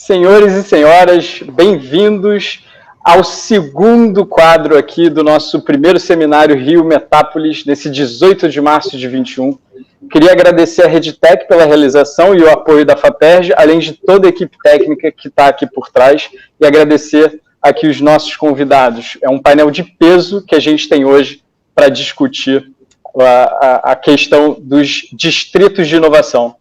Senhores e senhoras, bem-vindos ao segundo quadro aqui do nosso primeiro seminário Rio Metápolis, nesse 18 de março de 21. Queria agradecer a Redtech pela realização e o apoio da FAPERJ, além de toda a equipe técnica que está aqui por trás, e agradecer aqui os nossos convidados. É um painel de peso que a gente tem hoje para discutir a questão dos distritos de inovação.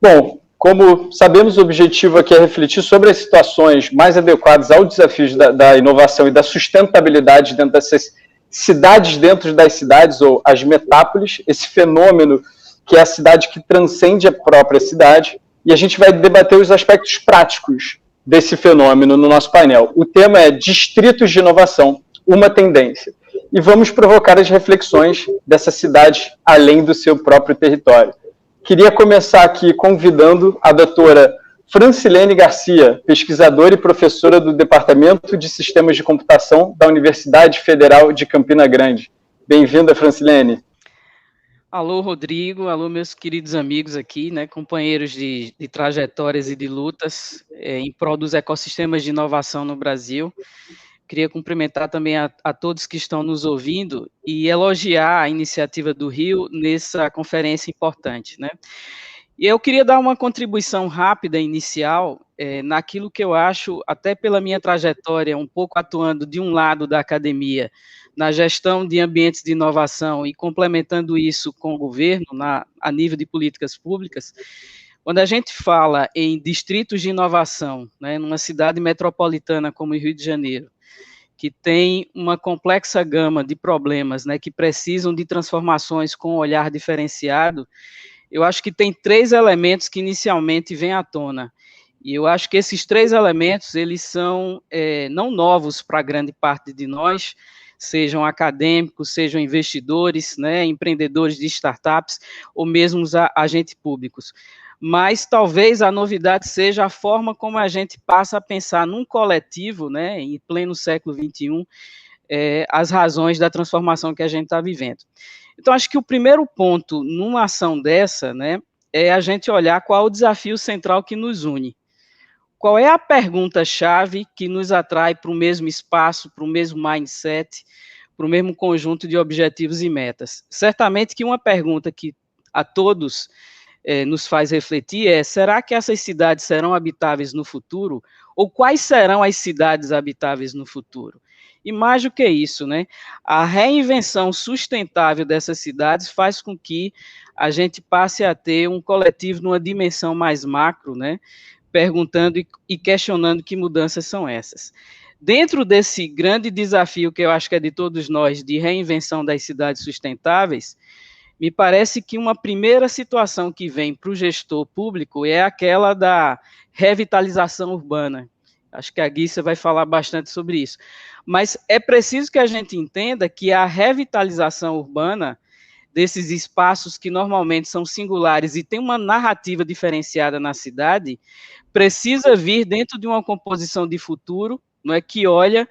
Bom, como sabemos, o objetivo aqui é refletir sobre as situações mais adequadas ao desafio da inovação e da sustentabilidade dentro dessas cidades dentro das cidades, ou as metápoles, esse fenômeno que é a cidade que transcende a própria cidade, e a gente vai debater os aspectos práticos desse fenômeno no nosso painel. O tema é Distritos de Inovação, uma tendência. E vamos provocar as reflexões dessa cidade além do seu próprio território. Queria começar aqui convidando a doutora Francilene Garcia, pesquisadora e professora do Departamento de Sistemas de Computação da Universidade Federal de Campina Grande. Bem-vinda, Francilene. Alô, Rodrigo, alô, meus queridos amigos aqui, né, companheiros de trajetórias e de lutas em prol dos ecossistemas de inovação no Brasil. Queria cumprimentar também a todos que estão nos ouvindo e elogiar a iniciativa do Rio nessa conferência importante, né? E eu queria dar uma contribuição rápida, inicial, naquilo que eu acho, até pela minha trajetória, um pouco atuando de um lado da academia, na gestão de ambientes de inovação e complementando isso com o governo, a nível de políticas públicas. Quando a gente fala em distritos de inovação, né, numa cidade metropolitana como o Rio de Janeiro, que tem uma complexa gama de problemas, né, que precisam de transformações com um olhar diferenciado, eu acho que tem três elementos que inicialmente vêm à tona. E eu acho que esses três elementos, eles são não novos para grande parte de nós, sejam acadêmicos, sejam investidores, né, empreendedores de startups, ou mesmo os agentes públicos. Mas talvez a novidade seja a forma como a gente passa a pensar num coletivo, né, em pleno século XXI, as razões da transformação que a gente está vivendo. Então, acho que o primeiro ponto numa ação dessa, né, é a gente olhar qual é o desafio central que nos une. Qual é a pergunta-chave que nos atrai para o mesmo espaço, para o mesmo mindset, para o mesmo conjunto de objetivos e metas? Certamente que uma pergunta que a todos nos faz refletir é: será que essas cidades serão habitáveis no futuro? Ou quais serão as cidades habitáveis no futuro? E mais do que isso, né? A reinvenção sustentável dessas cidades faz com que a gente passe a ter um coletivo numa dimensão mais macro, né? Perguntando e questionando que mudanças são essas. Dentro desse grande desafio que eu acho que é de todos nós, de reinvenção das cidades sustentáveis, me parece que uma primeira situação que vem para o gestor público é aquela da revitalização urbana. Acho que a Guissa vai falar bastante sobre isso. Mas é preciso que a gente entenda que a revitalização urbana desses espaços que normalmente são singulares e tem uma narrativa diferenciada na cidade, precisa vir dentro de uma composição de futuro, não é, que olha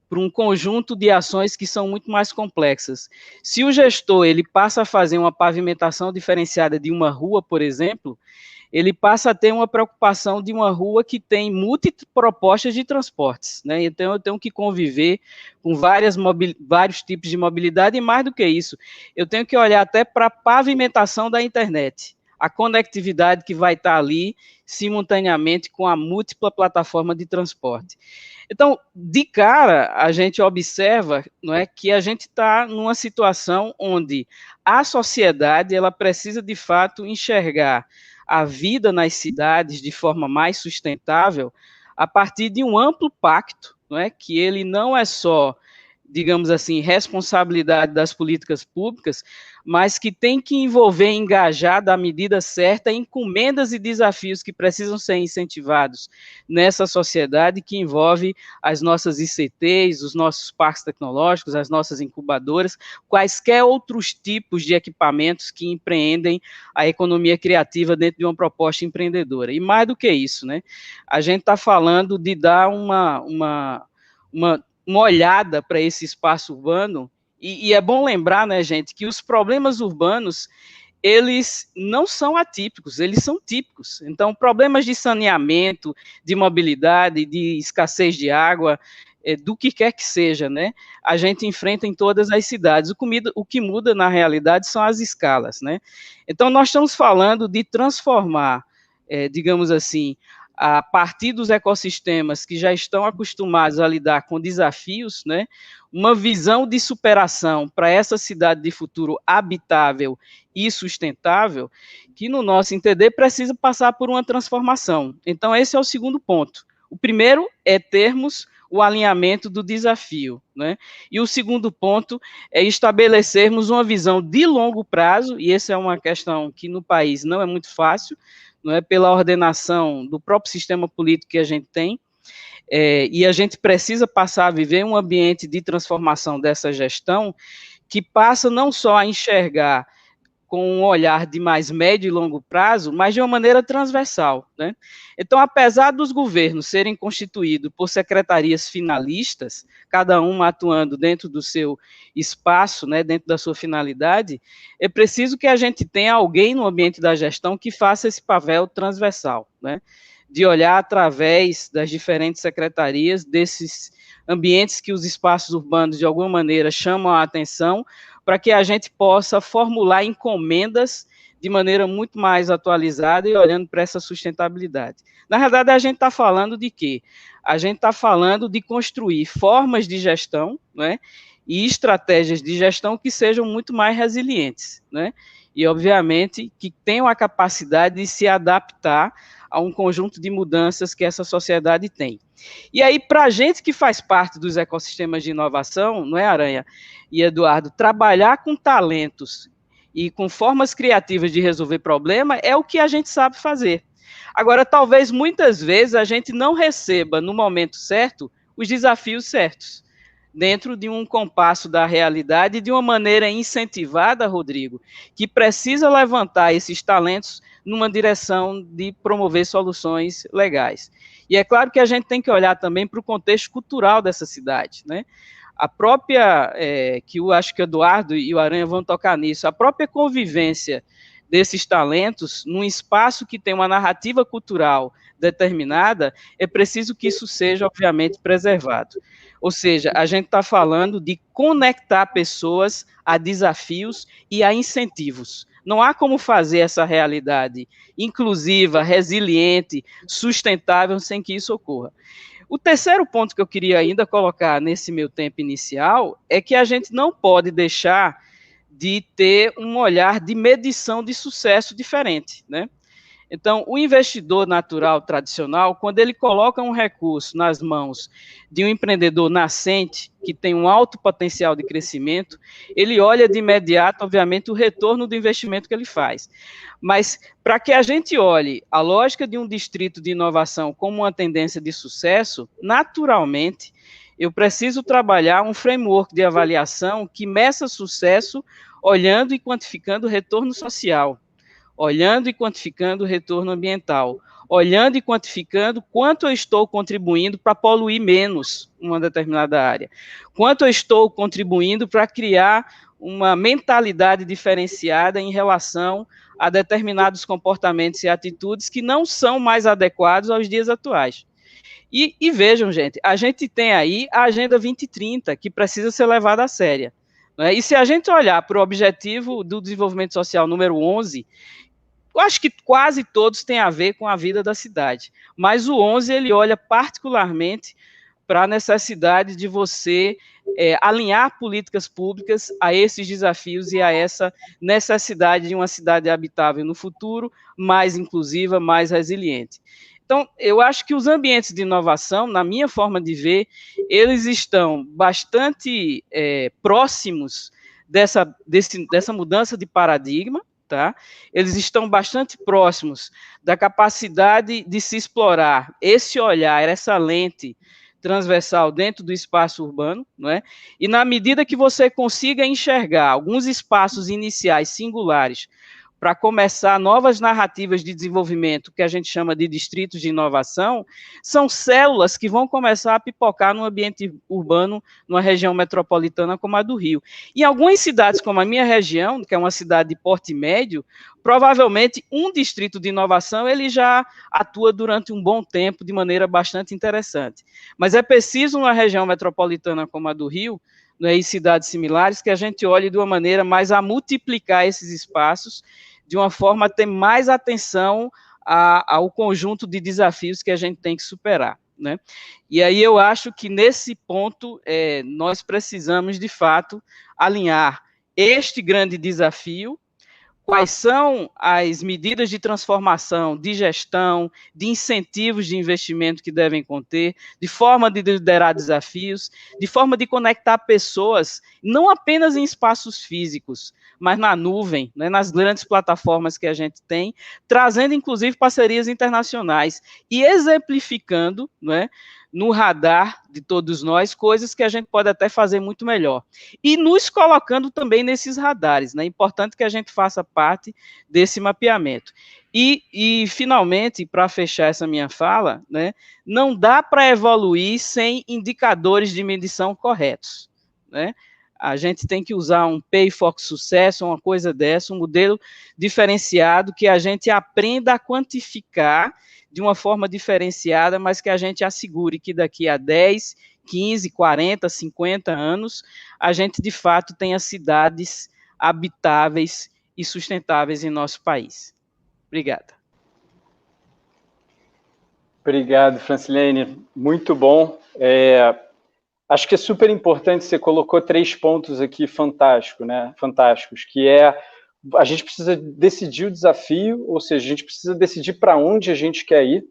para um conjunto de ações que são muito mais complexas. Se o gestor ele passa a fazer uma pavimentação diferenciada de uma rua, por exemplo, ele passa a ter uma preocupação de uma rua que tem multipropostas de transportes, né? Então, eu tenho que conviver com vários tipos de mobilidade, e mais do que isso, eu tenho que olhar até para a pavimentação da internet, a conectividade que vai estar ali simultaneamente com a múltipla plataforma de transporte. Então, de cara, a gente observa, não é, que a gente está numa situação onde a sociedade ela precisa, de fato, enxergar a vida nas cidades de forma mais sustentável a partir de um amplo pacto, não é, que ele não é só, digamos assim, responsabilidade das políticas públicas, mas que tem que envolver, engajar da medida certa, encomendas e desafios que precisam ser incentivados nessa sociedade que envolve as nossas ICTs, os nossos parques tecnológicos, as nossas incubadoras, quaisquer outros tipos de equipamentos que empreendem a economia criativa dentro de uma proposta empreendedora. E mais do que isso, né? A gente está falando de dar uma olhada para esse espaço urbano, e é bom lembrar, né, gente, que os problemas urbanos, eles não são atípicos, eles são típicos. Então, problemas de saneamento, de mobilidade, de escassez de água, do que quer que seja, né, a gente enfrenta em todas as cidades. O que muda, na realidade, são as escalas, né. Então, nós estamos falando de transformar, digamos assim, a partir dos ecossistemas que já estão acostumados a lidar com desafios, né, uma visão de superação para essa cidade de futuro habitável e sustentável, que, no nosso entender, precisa passar por uma transformação. Então, esse é o segundo ponto. O primeiro é termos o alinhamento do desafio, né? E o segundo ponto é estabelecermos uma visão de longo prazo, e essa é uma questão que no país não é muito fácil, não é, pela ordenação do próprio sistema político que a gente tem, e a gente precisa passar a viver um ambiente de transformação dessa gestão que passa não só a enxergar com um olhar de mais médio e longo prazo, mas de uma maneira transversal, né? Então, apesar dos governos serem constituídos por secretarias finalistas, cada uma atuando dentro do seu espaço, né, dentro da sua finalidade, é preciso que a gente tenha alguém no ambiente da gestão que faça esse papel transversal, né? De olhar através das diferentes secretarias, desses ambientes que os espaços urbanos, de alguma maneira, chamam a atenção, para que a gente possa formular encomendas de maneira muito mais atualizada e olhando para essa sustentabilidade. Na verdade, a gente está falando de quê? A gente está falando de construir formas de gestão, né, e estratégias de gestão que sejam muito mais resilientes, né, e, obviamente, que tenham a capacidade de se adaptar a um conjunto de mudanças que essa sociedade tem. E aí, para a gente que faz parte dos ecossistemas de inovação, não é, Aranha e Eduardo, trabalhar com talentos e com formas criativas de resolver problema é o que a gente sabe fazer. Agora, talvez muitas vezes a gente não receba no momento certo os desafios certos, dentro de um compasso da realidade, de uma maneira incentivada, Rodrigo, que precisa levantar esses talentos numa direção de promover soluções legais. E é claro que a gente tem que olhar também para o contexto cultural dessa cidade, né? A própria, que eu acho que o Eduardo e o Aranha vão tocar nisso, a própria convivência desses talentos num espaço que tem uma narrativa cultural determinada, é preciso que isso seja, obviamente, preservado. Ou seja, a gente está falando de conectar pessoas a desafios e a incentivos. Não há como fazer essa realidade inclusiva, resiliente, sustentável, sem que isso ocorra. O terceiro ponto que eu queria ainda colocar nesse meu tempo inicial é que a gente não pode deixar de ter um olhar de medição de sucesso diferente, né? Então, o investidor natural tradicional, quando ele coloca um recurso nas mãos de um empreendedor nascente, que tem um alto potencial de crescimento, ele olha de imediato, obviamente, o retorno do investimento que ele faz. Mas, para que a gente olhe a lógica de um distrito de inovação como uma tendência de sucesso, naturalmente, eu preciso trabalhar um framework de avaliação que meça sucesso olhando e quantificando o retorno social, olhando e quantificando o retorno ambiental, olhando e quantificando quanto eu estou contribuindo para poluir menos uma determinada área, quanto eu estou contribuindo para criar uma mentalidade diferenciada em relação a determinados comportamentos e atitudes que não são mais adequados aos dias atuais. E vejam, gente, a gente tem aí a Agenda 2030, que precisa ser levada a sério. Né? E se a gente olhar para o objetivo do desenvolvimento social número 11, eu acho que quase todos têm a ver com a vida da cidade, mas o 11 ele olha particularmente para a necessidade de você alinhar políticas públicas a esses desafios e a essa necessidade de uma cidade habitável no futuro, mais inclusiva, mais resiliente. Então, eu acho que os ambientes de inovação, na minha forma de ver, eles estão bastante próximos dessa mudança de paradigma, tá? Eles estão bastante próximos da capacidade de se explorar esse olhar, essa lente transversal dentro do espaço urbano, não é? E na medida que você consiga enxergar alguns espaços iniciais singulares para começar novas narrativas de desenvolvimento, que a gente chama de distritos de inovação, são células que vão começar a pipocar no ambiente urbano, numa região metropolitana como a do Rio. Em algumas cidades, como a minha região, que é uma cidade de porte médio, provavelmente um distrito de inovação ele já atua durante um bom tempo de maneira bastante interessante. Mas é preciso, numa região metropolitana como a do Rio, né, e cidades similares, que a gente olhe de uma maneira mais a multiplicar esses espaços, de uma forma a ter mais atenção ao conjunto de desafios que a gente tem que superar, né? E aí eu acho que nesse ponto nós precisamos, de fato, alinhar este grande desafio, quais são as medidas de transformação, de gestão, de incentivos de investimento que devem conter, de forma de liderar desafios, de forma de conectar pessoas, não apenas em espaços físicos, mas na nuvem, né, nas grandes plataformas que a gente tem, trazendo, inclusive, parcerias internacionais e exemplificando, né, no radar de todos nós, coisas que a gente pode até fazer muito melhor. E nos colocando também nesses radares, né? É importante que a gente faça parte desse mapeamento. E finalmente, para fechar essa minha fala, né, não dá para evoluir sem indicadores de medição corretos, né? A gente tem que usar um Pay for Success, uma coisa dessa, um modelo diferenciado que a gente aprenda a quantificar de uma forma diferenciada, mas que a gente assegure que daqui a 10, 15, 40, 50 anos, a gente, de fato, tenha cidades habitáveis e sustentáveis em nosso país. Obrigada. Obrigado, Francilene. Muito bom. Acho que é super importante, você colocou 3 pontos aqui fantásticos, que a gente precisa decidir o desafio, ou seja, a gente precisa decidir para onde a gente quer ir,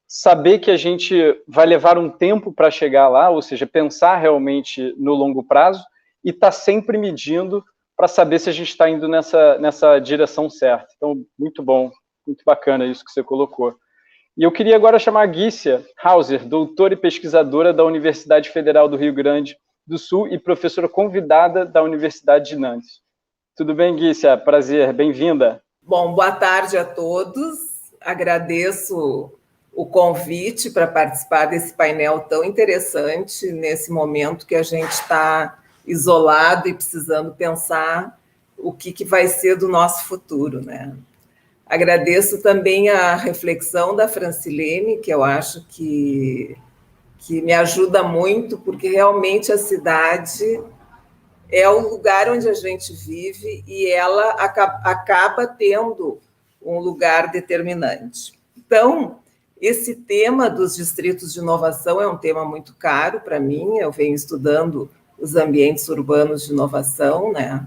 saber que a gente vai levar um tempo para chegar lá, ou seja, pensar realmente no longo prazo e estar sempre medindo para saber se a gente está indo nessa direção certa. Então, muito bom, muito bacana isso que você colocou. E eu queria agora chamar a Gícia Hauser, doutora e pesquisadora da Universidade Federal do Rio Grande do Sul e professora convidada da Universidade de Nantes. Tudo bem, Gícia? Prazer, bem-vinda. Bom, boa tarde a todos. Agradeço o convite para participar desse painel tão interessante nesse momento que a gente está isolado e precisando pensar o que vai ser do nosso futuro, né? Agradeço também a reflexão da Francilene, que eu acho que me ajuda muito, porque realmente a cidade é o lugar onde a gente vive e ela acaba tendo um lugar determinante. Então, esse tema dos distritos de inovação é um tema muito caro para mim, eu venho estudando os ambientes urbanos de inovação, né?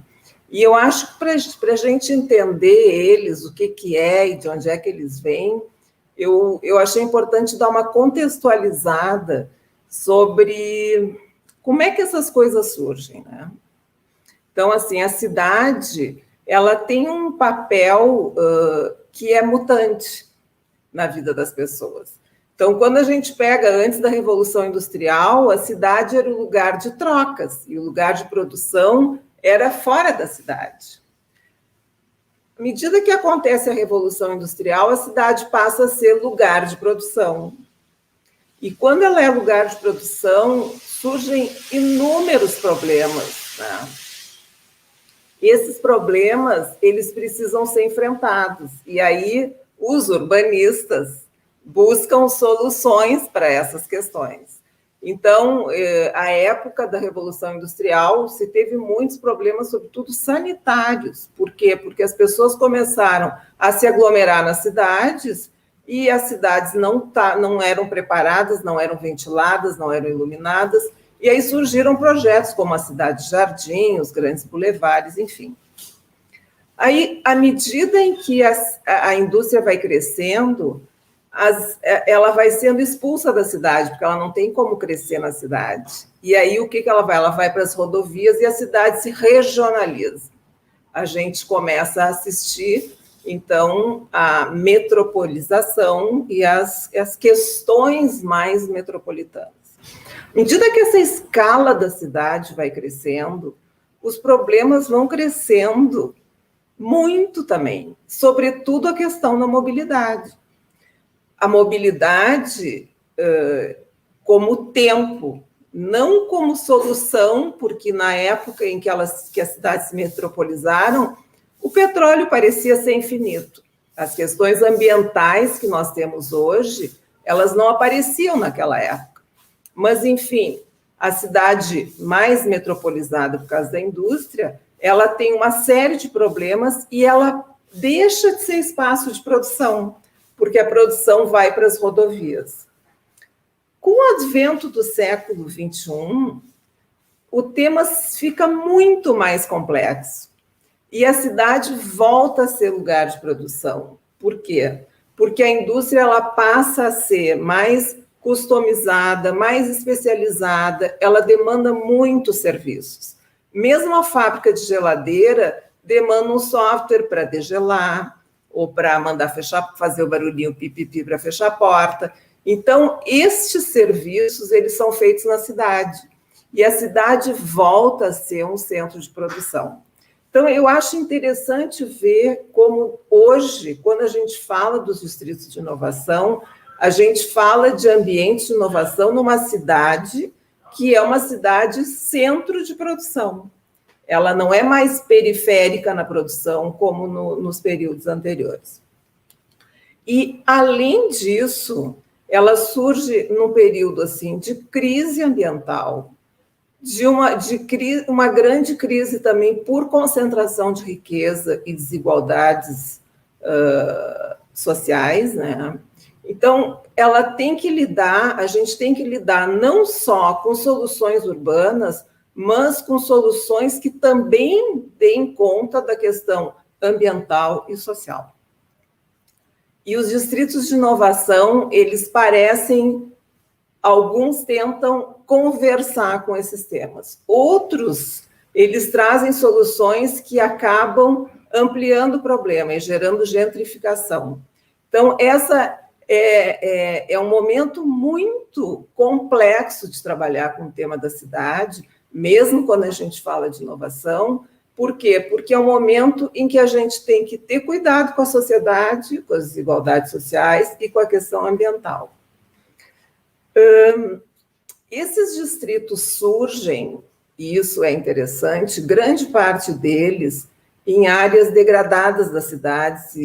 E eu acho que para a gente entender eles, o que é e de onde é que eles vêm, eu achei importante dar uma contextualizada sobre como é que essas coisas surgem, né? Então, assim, a cidade, ela tem um papel que é mutante na vida das pessoas. Então, quando a gente pega antes da Revolução Industrial, a cidade era o lugar de trocas e o lugar de produção era fora da cidade. À medida que acontece a Revolução Industrial, a cidade passa a ser lugar de produção. E quando ela é lugar de produção, surgem inúmeros problemas, né? Esses problemas, eles precisam ser enfrentados. E aí, os urbanistas buscam soluções para essas questões. Então, a época da Revolução Industrial, se teve muitos problemas, sobretudo sanitários. Por quê? Porque as pessoas começaram a se aglomerar nas cidades e as cidades não eram preparadas, não eram ventiladas, não eram iluminadas. E aí surgiram projetos como a Cidade Jardim, os grandes bulevares, enfim. Aí, à medida em que a indústria vai crescendo, ela vai sendo expulsa da cidade, porque ela não tem como crescer na cidade. E aí, o que ela vai? Ela vai para as rodovias e a cidade se regionaliza. A gente começa a assistir, então, a metropolização e as questões mais metropolitanas. À medida que essa escala da cidade vai crescendo, os problemas vão crescendo muito também, sobretudo a questão da mobilidade. A mobilidade como tempo, não como solução, porque na época em que as cidades se metropolizaram, o petróleo parecia ser infinito. As questões ambientais que nós temos hoje, elas não apareciam naquela época. Mas, enfim, a cidade mais metropolizada por causa da indústria, ela tem uma série de problemas e ela deixa de ser espaço de produção, porque a produção vai para as rodovias. Com o advento do século XXI, o tema fica muito mais complexo e a cidade volta a ser lugar de produção. Por quê? Porque a indústria ela passa a ser mais customizada, mais especializada, ela demanda muitos serviços. Mesmo a fábrica de geladeira demanda um software para degelar ou para mandar fechar, fazer o barulhinho pipipi para fechar a porta. Então, estes serviços, eles são feitos na cidade, e a cidade volta a ser um centro de produção. Então, eu acho interessante ver como hoje, quando a gente fala dos distritos de inovação, a gente fala de ambiente de inovação numa cidade que é uma cidade centro de produção. Ela não é mais periférica na produção como nos períodos anteriores. E, além disso, ela surge num período assim, de crise ambiental, de uma grande crise também por concentração de riqueza e desigualdades sociais, né? Então, ela tem que lidar, a gente tem que lidar não só com soluções urbanas, mas com soluções que também deem conta da questão ambiental e social. E os distritos de inovação, eles parecem, alguns tentam conversar com esses temas. Outros, eles trazem soluções que acabam ampliando o problema e gerando gentrificação. Então, essa é um momento muito complexo de trabalhar com o tema da cidade, mesmo quando a gente fala de inovação. Por quê? Porque é um momento em que a gente tem que ter cuidado com a sociedade, com as desigualdades sociais e com a questão ambiental. Esses distritos surgem, e isso é interessante, grande parte deles em áreas degradadas das cidades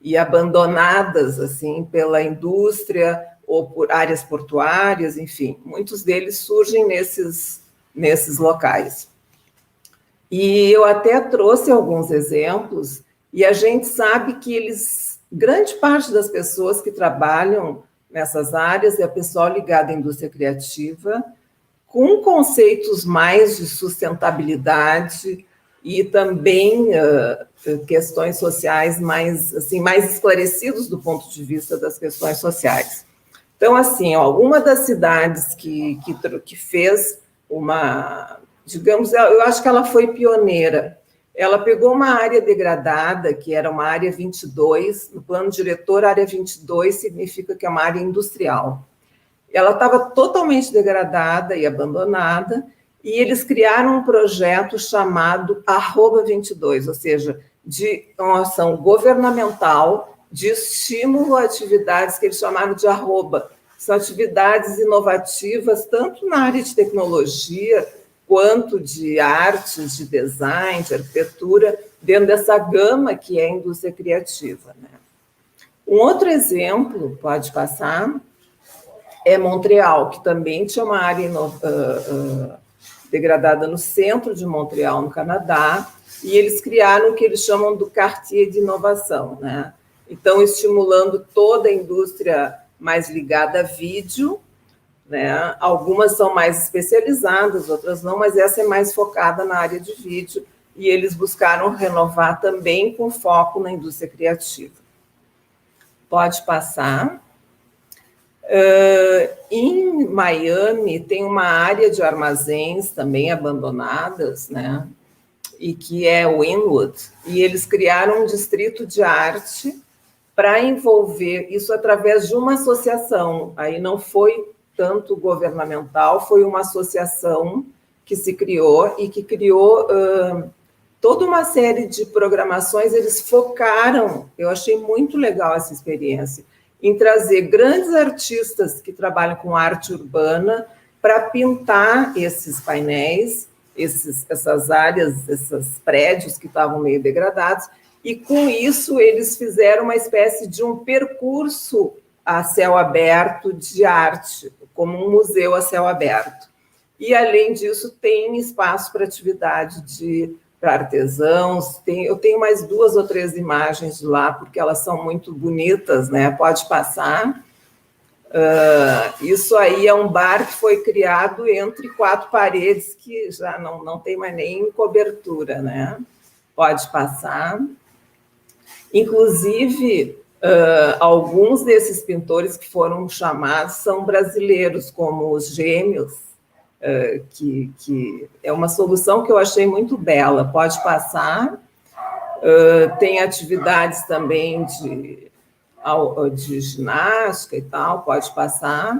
e abandonadas assim pela indústria ou por áreas portuárias, enfim, muitos deles surgem nesses locais. E eu até trouxe alguns exemplos, e a gente sabe que grande parte das pessoas que trabalham nessas áreas é pessoal ligado à indústria criativa, com conceitos mais de sustentabilidade e também questões sociais mais esclarecidos do ponto de vista das questões sociais. Então, assim, uma das cidades que fez digamos, eu acho que ela foi pioneira. Ela pegou uma área degradada, que era uma área 22, no plano diretor, área 22 significa que é uma área industrial. Ela estava totalmente degradada e abandonada, e eles criaram um projeto chamado @22, ou seja, de uma ação governamental de estímulo a atividades que eles chamaram de arroba. São atividades inovativas, tanto na área de tecnologia, quanto de artes, de design, de arquitetura, dentro dessa gama que é a indústria criativa, né? Um outro exemplo, pode passar, é Montreal, que também tinha uma área degradada no centro de Montreal, no Canadá, e eles criaram o que eles chamam do Quartier de Inovação, né? Então, estimulando toda a indústria mais ligada a vídeo, né? Algumas são mais especializadas, outras não, mas essa é mais focada na área de vídeo, e eles buscaram renovar também com foco na indústria criativa. Pode passar. Em Miami tem uma área de armazéns também abandonadas, né? E que é o Inwood, e eles criaram um distrito de arte para envolver isso através de uma associação. Aí não foi tanto governamental, foi uma associação que se criou e que criou toda uma série de programações, eles focaram, eu achei muito legal essa experiência, em trazer grandes artistas que trabalham com arte urbana para pintar esses painéis, essas áreas, esses prédios que estavam meio degradados, e com isso eles fizeram uma espécie de um percurso a céu aberto de arte, como um museu a céu aberto. E, além disso, tem espaço para atividade para artesãos. Eu tenho mais 2 ou 3 imagens de lá, porque elas são muito bonitas, né? Pode passar. Isso aí é um bar que foi criado entre 4 paredes, que já não tem mais nem cobertura, né? Pode passar. Inclusive, alguns desses pintores que foram chamados são brasileiros, como os Gêmeos, que é uma solução que eu achei muito bela. Pode passar. Tem atividades também de ginástica e tal, pode passar.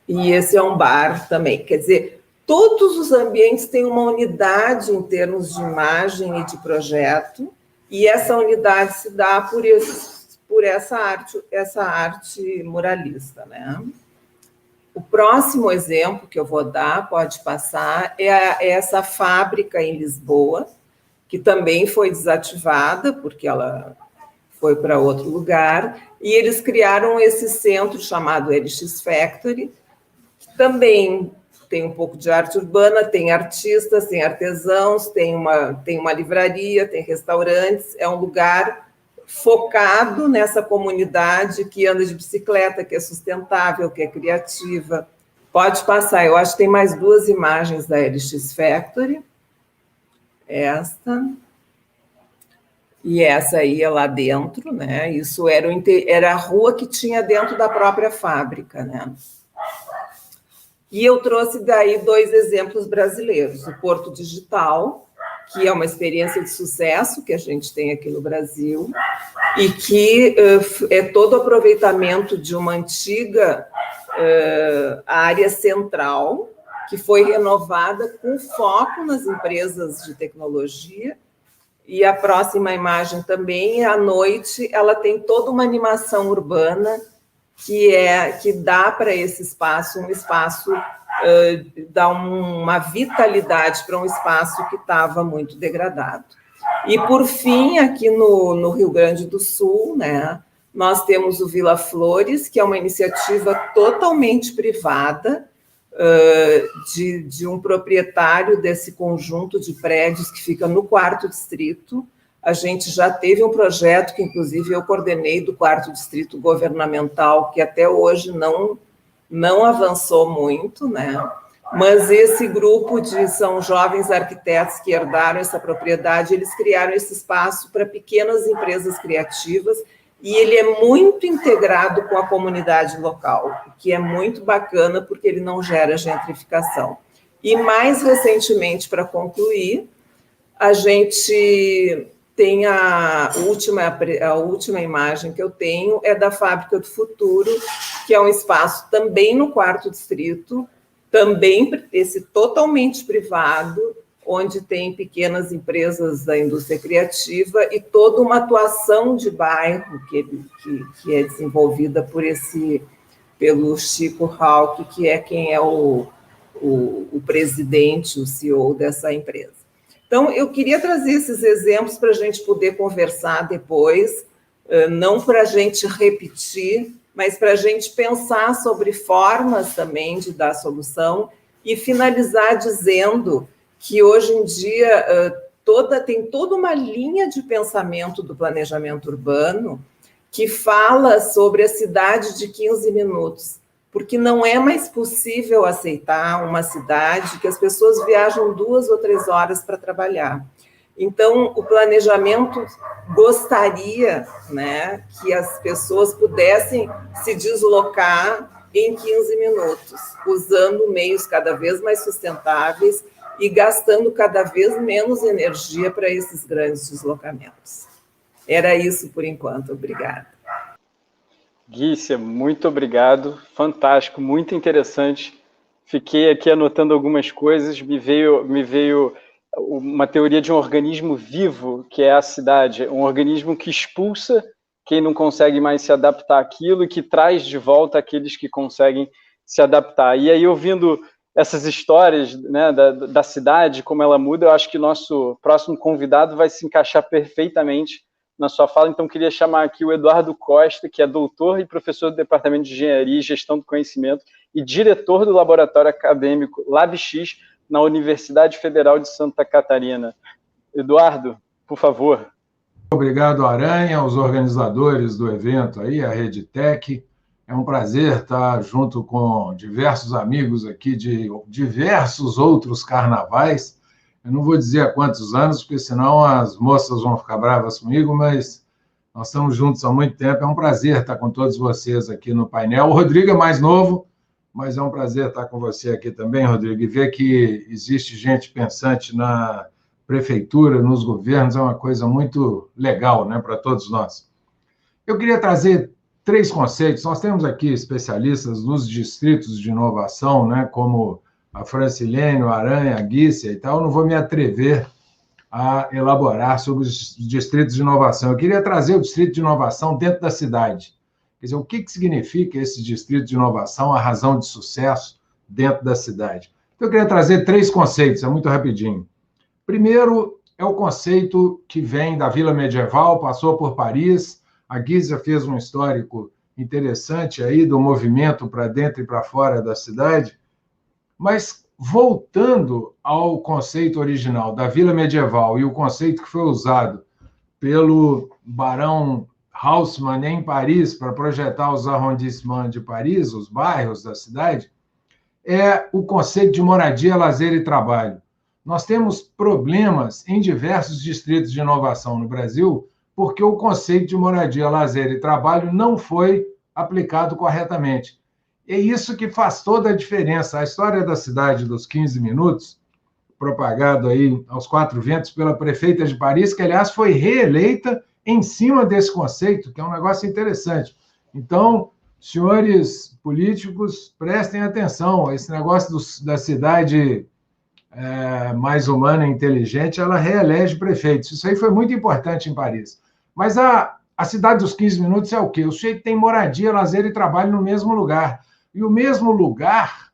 E esse é um bar também. Quer dizer, todos os ambientes têm uma unidade em termos de imagem e de projeto, e essa unidade se dá por essa arte muralista, né? O próximo exemplo que eu vou dar, pode passar, é essa fábrica em Lisboa, que também foi desativada, porque ela foi para outro lugar, e eles criaram esse centro chamado LX Factory, que também tem um pouco de arte urbana, tem artistas, tem artesãos, tem uma livraria, tem restaurantes, é um lugar focado nessa comunidade que anda de bicicleta, que é sustentável, que é criativa. Pode passar, eu acho que tem mais 2 imagens da LX Factory. Esta. E essa aí é lá dentro, né? Isso era a rua que tinha dentro da própria fábrica, né? E eu trouxe daí 2 exemplos brasileiros. O Porto Digital, que é uma experiência de sucesso que a gente tem aqui no Brasil, e que é todo o aproveitamento de uma antiga área central, que foi renovada com foco nas empresas de tecnologia. E a próxima imagem também, à noite, ela tem toda uma animação urbana que dá para esse espaço um espaço, dá uma vitalidade para um espaço que estava muito degradado. E, por fim, aqui no Rio Grande do Sul, né, nós temos o Vila Flores, que é uma iniciativa totalmente privada, de um proprietário desse conjunto de prédios que fica no 4º distrito. A gente já teve um projeto que, inclusive, eu coordenei do 4º distrito governamental, que até hoje não avançou muito, né? Mas esse grupo são jovens arquitetos que herdaram essa propriedade, eles criaram esse espaço para pequenas empresas criativas, e ele é muito integrado com a comunidade local, o que é muito bacana, porque ele não gera gentrificação. E, mais recentemente, para concluir, a gente tem a última imagem que eu tenho, é da Fábrica do Futuro, que é um espaço também no 4º distrito, também esse totalmente privado, onde tem pequenas empresas da indústria criativa e toda uma atuação de bairro que é desenvolvida pelo Chico Hauck, que é quem é o presidente, o CEO dessa empresa. Então, eu queria trazer esses exemplos para a gente poder conversar depois, não para a gente repetir, mas para a gente pensar sobre formas também de dar solução e finalizar dizendo que hoje em dia tem toda uma linha de pensamento do planejamento urbano que fala sobre a cidade de 15 minutos, porque não é mais possível aceitar uma cidade que as pessoas viajam 2 ou 3 horas para trabalhar. Então, o planejamento gostaria, né, que as pessoas pudessem se deslocar em 15 minutos, usando meios cada vez mais sustentáveis e gastando cada vez menos energia para esses grandes deslocamentos. Era isso por enquanto. Obrigada. Guícia, muito obrigado. Fantástico, muito interessante. Fiquei aqui anotando algumas coisas, me veio uma teoria de um organismo vivo, que é a cidade, um organismo que expulsa quem não consegue mais se adaptar àquilo e que traz de volta aqueles que conseguem se adaptar. E aí, ouvindo essas histórias, né, da cidade, como ela muda, eu acho que nosso próximo convidado vai se encaixar perfeitamente na sua fala. Então, queria chamar aqui o Eduardo Costa, que é doutor e professor do Departamento de Engenharia e Gestão do Conhecimento e diretor do laboratório acadêmico LabX na Universidade Federal de Santa Catarina. Eduardo, por favor. Obrigado, Aranha, aos organizadores do evento aí, a RedeTech. É um prazer estar junto com diversos amigos aqui de diversos outros carnavais. Eu não vou dizer há quantos anos, porque senão as moças vão ficar bravas comigo, mas nós estamos juntos há muito tempo. É um prazer estar com todos vocês aqui no painel. O Rodrigo é mais novo, mas é um prazer estar com você aqui também, Rodrigo, e ver que existe gente pensante na prefeitura, nos governos, é uma coisa muito legal, né, para todos nós. Eu queria trazer 3 conceitos. Nós temos aqui especialistas nos distritos de inovação, né, como a Francilene, o Aranha, a Guícia e tal. Eu não vou me atrever a elaborar sobre os distritos de inovação. Eu queria trazer o distrito de inovação dentro da cidade. Quer dizer, o que significa esse distrito de inovação, a razão de sucesso dentro da cidade? Então, eu queria trazer 3 conceitos, é muito rapidinho. Primeiro é o conceito que vem da Vila Medieval, passou por Paris. A Guísia fez um histórico interessante aí do movimento para dentro e para fora da cidade. Mas, voltando ao conceito original da Vila Medieval e o conceito que foi usado pelo Barão Haussmann em Paris para projetar os arrondissements de Paris, os bairros da cidade, é o conceito de moradia, lazer e trabalho. Nós temos problemas em diversos distritos de inovação no Brasil porque o conceito de moradia, lazer e trabalho não foi aplicado corretamente. É isso que faz toda a diferença. A história da cidade dos 15 minutos, propagado aí aos 4 ventos pela prefeita de Paris, que, aliás, foi reeleita em cima desse conceito, que é um negócio interessante. Então, senhores políticos, prestem atenção. Esse negócio da cidade mais humana e inteligente, ela reelege prefeitos. Isso aí foi muito importante em Paris. Mas a cidade dos 15 minutos é o quê? O sujeito tem moradia, lazer e trabalho no mesmo lugar. E o mesmo lugar,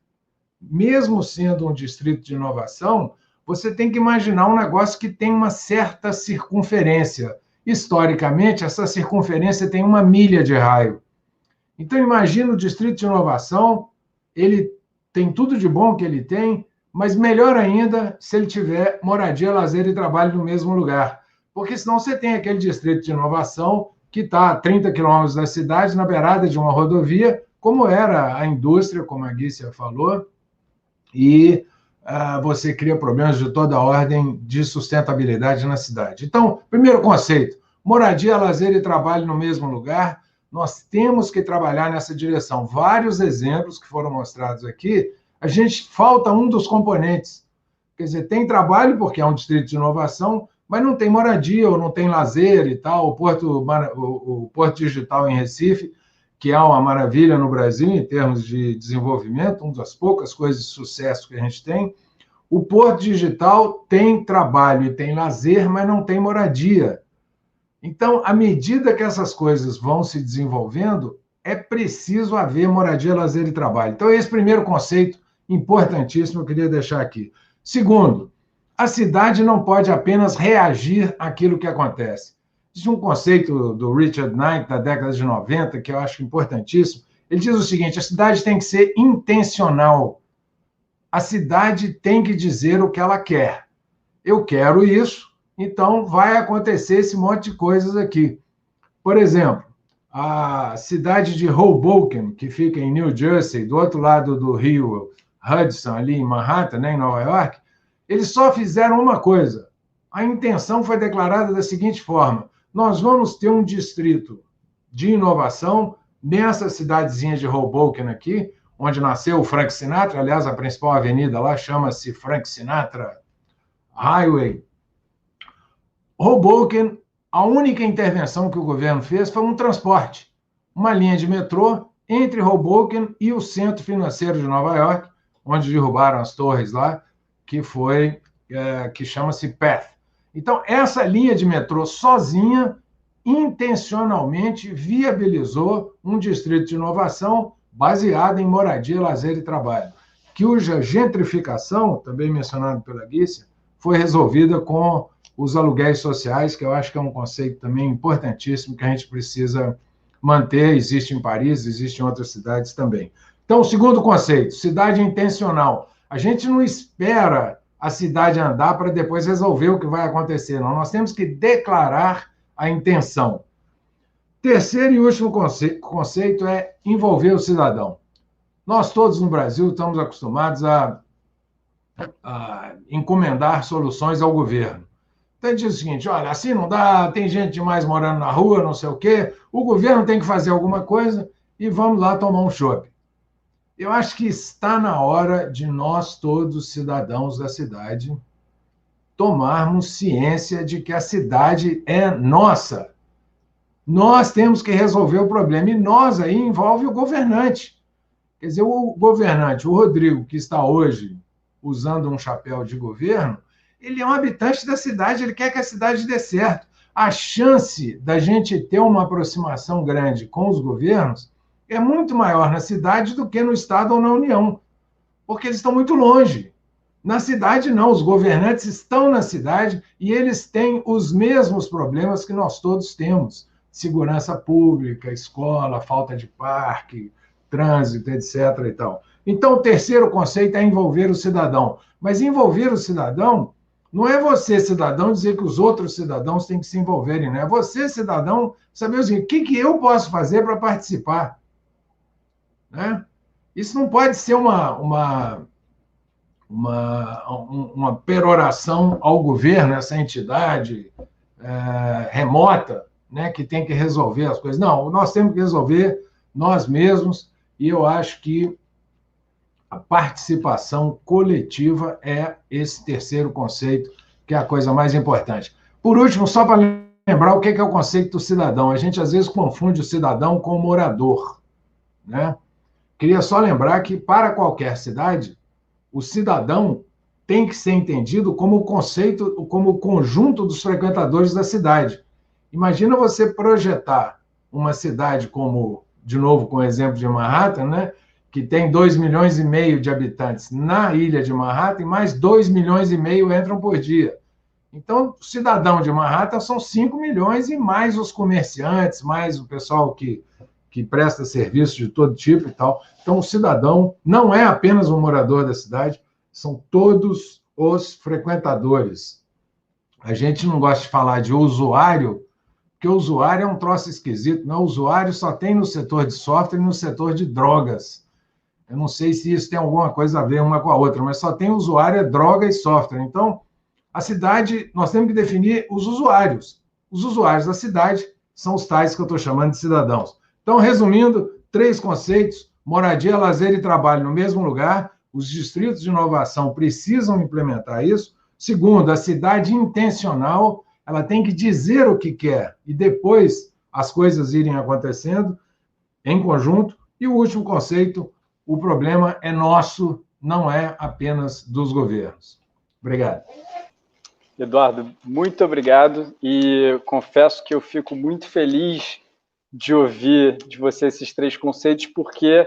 mesmo sendo um distrito de inovação, você tem que imaginar um negócio que tem uma certa circunferência. Historicamente, essa circunferência tem 1 milha de raio. Então, imagina o distrito de inovação, ele tem tudo de bom que ele tem, mas melhor ainda se ele tiver moradia, lazer e trabalho no mesmo lugar. Porque senão você tem aquele distrito de inovação que está a 30 quilômetros da cidade, na beirada de uma rodovia, como era a indústria, como a Guícia falou, e você cria problemas de toda ordem de sustentabilidade na cidade. Então, primeiro conceito, moradia, lazer e trabalho no mesmo lugar, nós temos que trabalhar nessa direção. Vários exemplos que foram mostrados aqui, falta um dos componentes. Quer dizer, tem trabalho, porque é um distrito de inovação, mas não tem moradia, ou não tem lazer e tal. O Porto Digital em Recife, que é uma maravilha no Brasil em termos de desenvolvimento, uma das poucas coisas de sucesso que a gente tem. O Porto Digital tem trabalho e tem lazer, mas não tem moradia. Então, à medida que essas coisas vão se desenvolvendo, é preciso haver moradia, lazer e trabalho. Então, esse primeiro conceito importantíssimo eu queria deixar aqui. Segundo, a cidade não pode apenas reagir àquilo que acontece. Existe um conceito do Richard Knight, da década de 90, que eu acho importantíssimo. Ele diz o seguinte: a cidade tem que ser intencional. A cidade tem que dizer o que ela quer. Eu quero isso, então vai acontecer esse monte de coisas aqui. Por exemplo, a cidade de Hoboken, que fica em New Jersey, do outro lado do rio Hudson, ali em Manhattan, né, em Nova York, eles só fizeram uma coisa. A intenção foi declarada da seguinte forma: nós vamos ter um distrito de inovação nessa cidadezinha de Hoboken aqui, onde nasceu o Frank Sinatra. Aliás, a principal avenida lá chama-se Frank Sinatra Highway. Hoboken, a única intervenção que o governo fez foi um transporte, uma linha de metrô entre Hoboken e o centro financeiro de Nova York, onde derrubaram as torres lá, que foi que chama-se PATH. Então, essa linha de metrô sozinha, intencionalmente, viabilizou um distrito de inovação baseado em moradia, lazer e trabalho, cuja gentrificação, também mencionado pela Guícia, foi resolvida com os aluguéis sociais, que eu acho que é um conceito também importantíssimo que a gente precisa manter. Existe em Paris, existe em outras cidades também. Então, o segundo conceito, cidade intencional. A gente não espera a cidade andar para depois resolver o que vai acontecer, não. Nós temos que declarar a intenção. Terceiro e último conceito é envolver o cidadão. Nós todos no Brasil estamos acostumados a encomendar soluções ao governo. Então, diz o seguinte, olha, assim não dá, tem gente demais morando na rua, não sei o quê, o governo tem que fazer alguma coisa e vamos lá tomar um chopp. Eu acho que está na hora de nós todos, cidadãos da cidade, tomarmos ciência de que a cidade é nossa. Nós temos que resolver o problema, e nós aí envolve o governante. Quer dizer, o governante, o Rodrigo, que está hoje usando um chapéu de governo, ele é um habitante da cidade, ele quer que a cidade dê certo. A chance da gente ter uma aproximação grande com os governos é muito maior na cidade do que no Estado ou na União, porque eles estão muito longe. Na cidade, não, os governantes estão na cidade e eles têm os mesmos problemas que nós todos temos. Segurança pública, escola, falta de parque, trânsito, etc. e tal. Então, o terceiro conceito é envolver o cidadão. Mas envolver o cidadão não é você, cidadão, dizer que os outros cidadãos têm que se envolverem, né? É você, cidadão, saber o seguinte, o que eu posso fazer para participar? Né? Isso não pode ser uma peroração ao governo, essa entidade remota, né, que tem que resolver as coisas. Não, nós temos que resolver nós mesmos, e eu acho que a participação coletiva é esse terceiro conceito, que é a coisa mais importante. Por último, só para lembrar o que é o conceito do cidadão. A gente, às vezes, confunde o cidadão com o morador, né? Queria só lembrar que, para qualquer cidade, o cidadão tem que ser entendido como o conceito, como o conjunto dos frequentadores da cidade. Imagina você projetar uma cidade como, de novo, com o exemplo de Manhattan, né, que tem 2,5 milhões de habitantes na ilha de Manhattan, e mais 2,5 milhões entram por dia. Então, o cidadão de Manhattan são 5 milhões e mais os comerciantes, mais o pessoal que presta serviços de todo tipo e tal. Então, o cidadão não é apenas um morador da cidade, são todos os frequentadores. A gente não gosta de falar de usuário, porque o usuário é um troço esquisito. Não, o usuário só tem no setor de software e no setor de drogas. Eu não sei se isso tem alguma coisa a ver uma com a outra, mas só tem usuário, é droga e software. Então, a cidade, nós temos que definir os usuários. Os usuários da cidade são os tais que eu estou chamando de cidadãos. Então, resumindo, 3 conceitos: moradia, lazer e trabalho no mesmo lugar. Os distritos de inovação precisam implementar isso. Segundo, a cidade intencional, ela tem que dizer o que quer e depois as coisas irem acontecendo em conjunto. E o último conceito, o problema é nosso, não é apenas dos governos. Obrigado. Eduardo, muito obrigado, e confesso que eu fico muito feliz de ouvir de você esses 3 conceitos, porque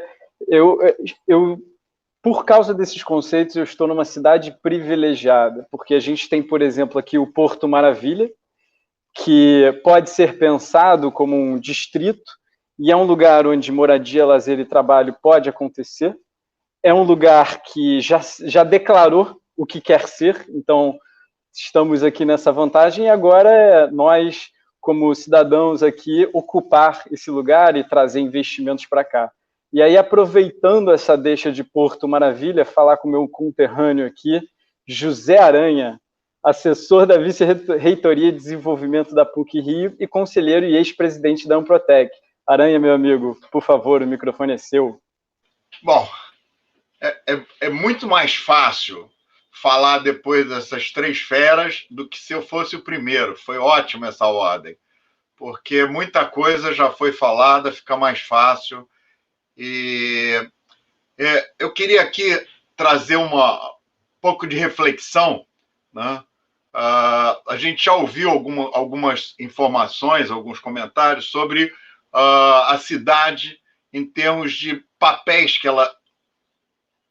por causa desses conceitos, eu estou numa cidade privilegiada, porque a gente tem, por exemplo, aqui o Porto Maravilha, que pode ser pensado como um distrito, e é um lugar onde moradia, lazer e trabalho pode acontecer. É um lugar que já declarou o que quer ser, então estamos aqui nessa vantagem, e agora é nós, como cidadãos aqui, ocupar esse lugar e trazer investimentos para cá. E aí, aproveitando essa deixa de Porto Maravilha, falar com o meu conterrâneo aqui, José Aranha, assessor da Vice-Reitoria de Desenvolvimento da PUC-Rio e conselheiro e ex-presidente da Amprotec. Aranha, meu amigo, por favor, o microfone é seu. Bom, é muito mais fácil falar depois dessas 3 feras do que se eu fosse o primeiro. Foi ótima essa ordem, porque muita coisa já foi falada, fica mais fácil. E eu queria aqui trazer um pouco de reflexão, né? A gente já ouviu algumas informações, alguns comentários sobre a cidade em termos de papéis que ela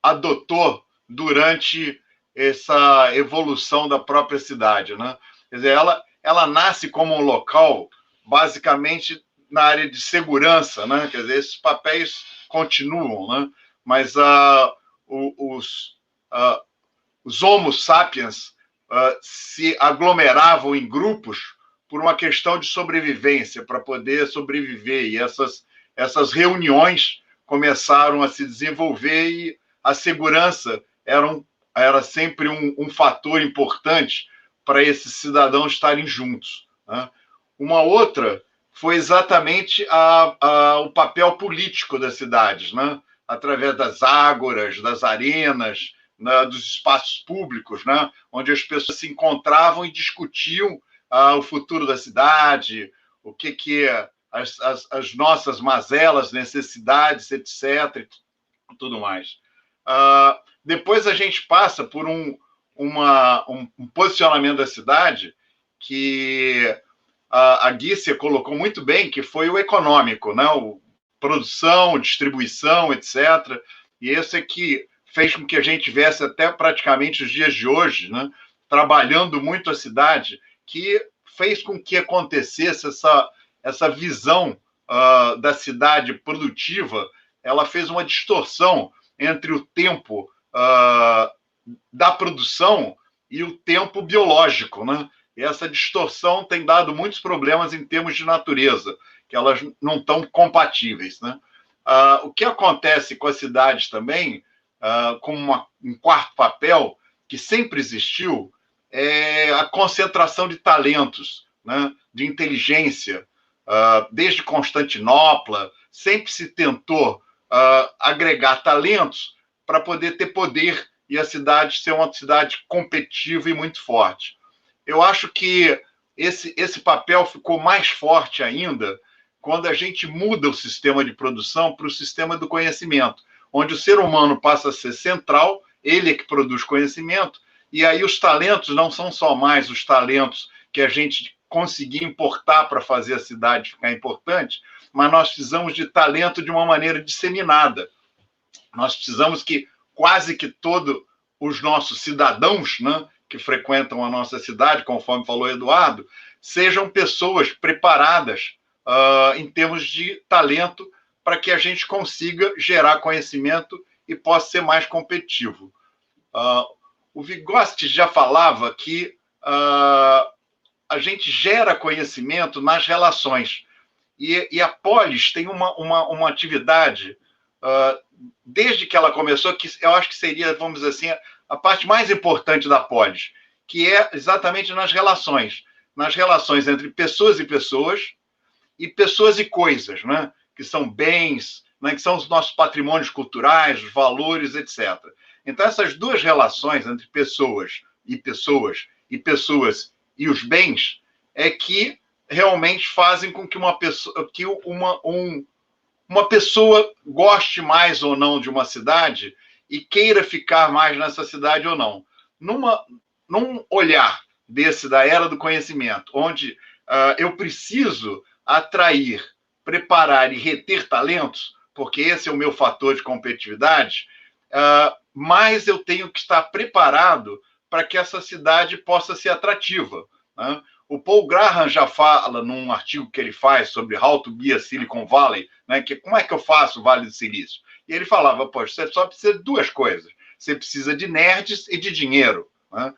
adotou durante essa evolução da própria cidade, né? Quer dizer, ela nasce como um local, basicamente, na área de segurança, né? Quer dizer, esses papéis continuam, né? Mas os Homo sapiens se aglomeravam em grupos por uma questão de sobrevivência, para poder sobreviver, e essas reuniões começaram a se desenvolver e a segurança era sempre um fator importante para esses cidadãos estarem juntos, né? Uma outra foi exatamente o papel político das cidades, né? Através das ágoras, das arenas, né? Dos espaços públicos, né? Onde as pessoas se encontravam e discutiam o futuro da cidade, o que as nossas mazelas, necessidades, etc., e tudo mais. Depois a gente passa por um posicionamento da cidade que a Guícia colocou muito bem, que foi o econômico, né? Produção, distribuição, etc. E esse é que fez com que a gente viesse até praticamente os dias de hoje, né? Trabalhando muito a cidade, que fez com que acontecesse essa visão da cidade produtiva. Ela fez uma distorção entre o tempo da produção e o tempo biológico, né? E essa distorção tem dado muitos problemas em termos de natureza, que elas não estão compatíveis, né? O que acontece com as cidades também, como um quarto papel que sempre existiu, é a concentração de talentos, né? De inteligência. Desde Constantinopla, sempre se tentou agregar talentos para poder ter poder e a cidade ser uma cidade competitiva e muito forte. Eu acho que esse papel ficou mais forte ainda quando a gente muda o sistema de produção para o sistema do conhecimento, onde o ser humano passa a ser central, ele é que produz conhecimento, e aí os talentos não são só mais os talentos que a gente conseguir importar para fazer a cidade ficar importante, mas nós precisamos de talento de uma maneira disseminada. Nós precisamos que quase que todos os nossos cidadãos, né, que frequentam a nossa cidade, conforme falou Eduardo, sejam pessoas preparadas em termos de talento para que a gente consiga gerar conhecimento e possa ser mais competitivo. O Vygotsky já falava que a gente gera conhecimento nas relações. E a Polis tem uma atividade, desde que ela começou, que eu acho que seria, vamos dizer assim, a parte mais importante da Polis, que é exatamente nas relações entre pessoas e coisas, né? Que são bens, né? Que são os nossos patrimônios culturais, os valores, etc. Então, essas duas relações entre pessoas e os bens é que realmente fazem com que uma pessoa goste mais ou não de uma cidade e queira ficar mais nessa cidade ou não. Num olhar desse da era do conhecimento, onde eu preciso atrair, preparar e reter talentos, porque esse é o meu fator de competitividade, mas eu tenho que estar preparado para que essa cidade possa ser atrativa, né? O Paul Graham já fala num artigo que ele faz sobre How to be a Silicon Valley, né, que como é que eu faço o Vale do Silício? E ele falava, poxa, você só precisa de duas coisas. Você precisa de nerds e de dinheiro, né?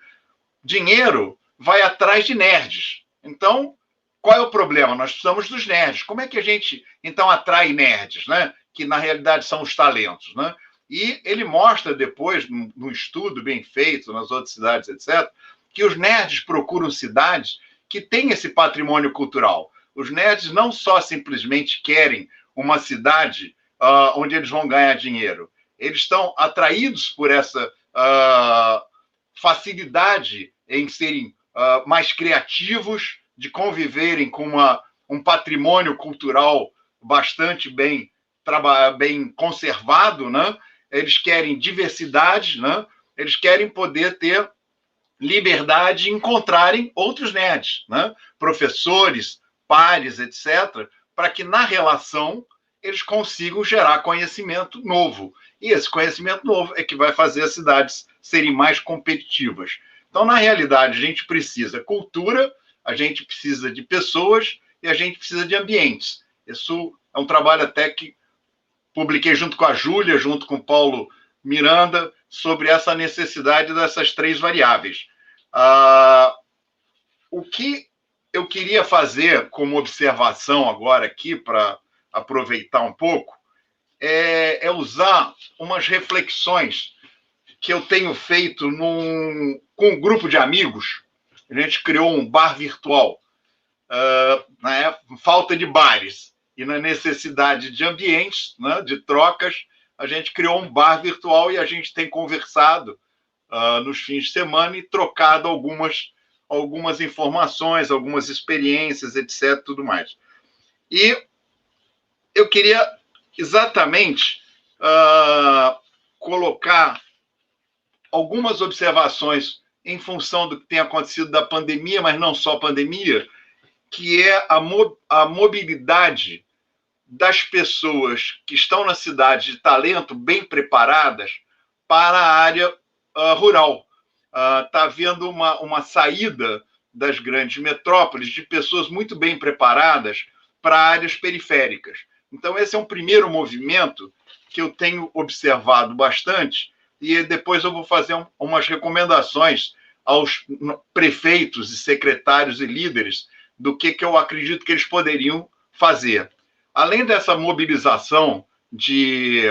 Dinheiro vai atrás de nerds. Então, qual é o problema? Nós precisamos dos nerds. Como é que a gente, então, atrai nerds, né? Que, na realidade, são os talentos, né? E ele mostra depois, num estudo bem feito nas outras cidades, etc., que os nerds procuram cidades que têm esse patrimônio cultural. Os nerds não só simplesmente querem uma cidade onde eles vão ganhar dinheiro. Eles estão atraídos por essa facilidade em serem mais criativos, de conviverem com um patrimônio cultural bastante bem conservado, né? Eles querem diversidade, né? Eles querem poder ter liberdade em encontrarem outros nerds, né? Professores, pares, etc., para que na relação eles consigam gerar conhecimento novo. E esse conhecimento novo é que vai fazer as cidades serem mais competitivas. Então, na realidade, a gente precisa cultura, a gente precisa de pessoas e a gente precisa de ambientes. Isso é um trabalho até que publiquei junto com a Júlia, junto com o Paulo Miranda, sobre essa necessidade dessas 3 variáveis. O que eu queria fazer como observação agora aqui, para aproveitar um pouco, é usar umas reflexões que eu tenho feito com um grupo de amigos. A gente criou um bar virtual, né? Falta de bares e na necessidade de ambientes, né? De trocas, a gente criou um bar virtual e a gente tem conversado nos fins de semana e trocado algumas informações, algumas experiências, etc., tudo mais. E eu queria exatamente colocar algumas observações em função do que tem acontecido da pandemia, mas não só pandemia, que é a mobilidade das pessoas que estão na cidade de talento, bem preparadas, para a área rural. Está havendo uma saída das grandes metrópoles de pessoas muito bem preparadas para áreas periféricas. Então, esse é um primeiro movimento que eu tenho observado bastante, e depois eu vou fazer umas recomendações aos prefeitos e secretários e líderes do que eu acredito que eles poderiam fazer. Além dessa mobilização de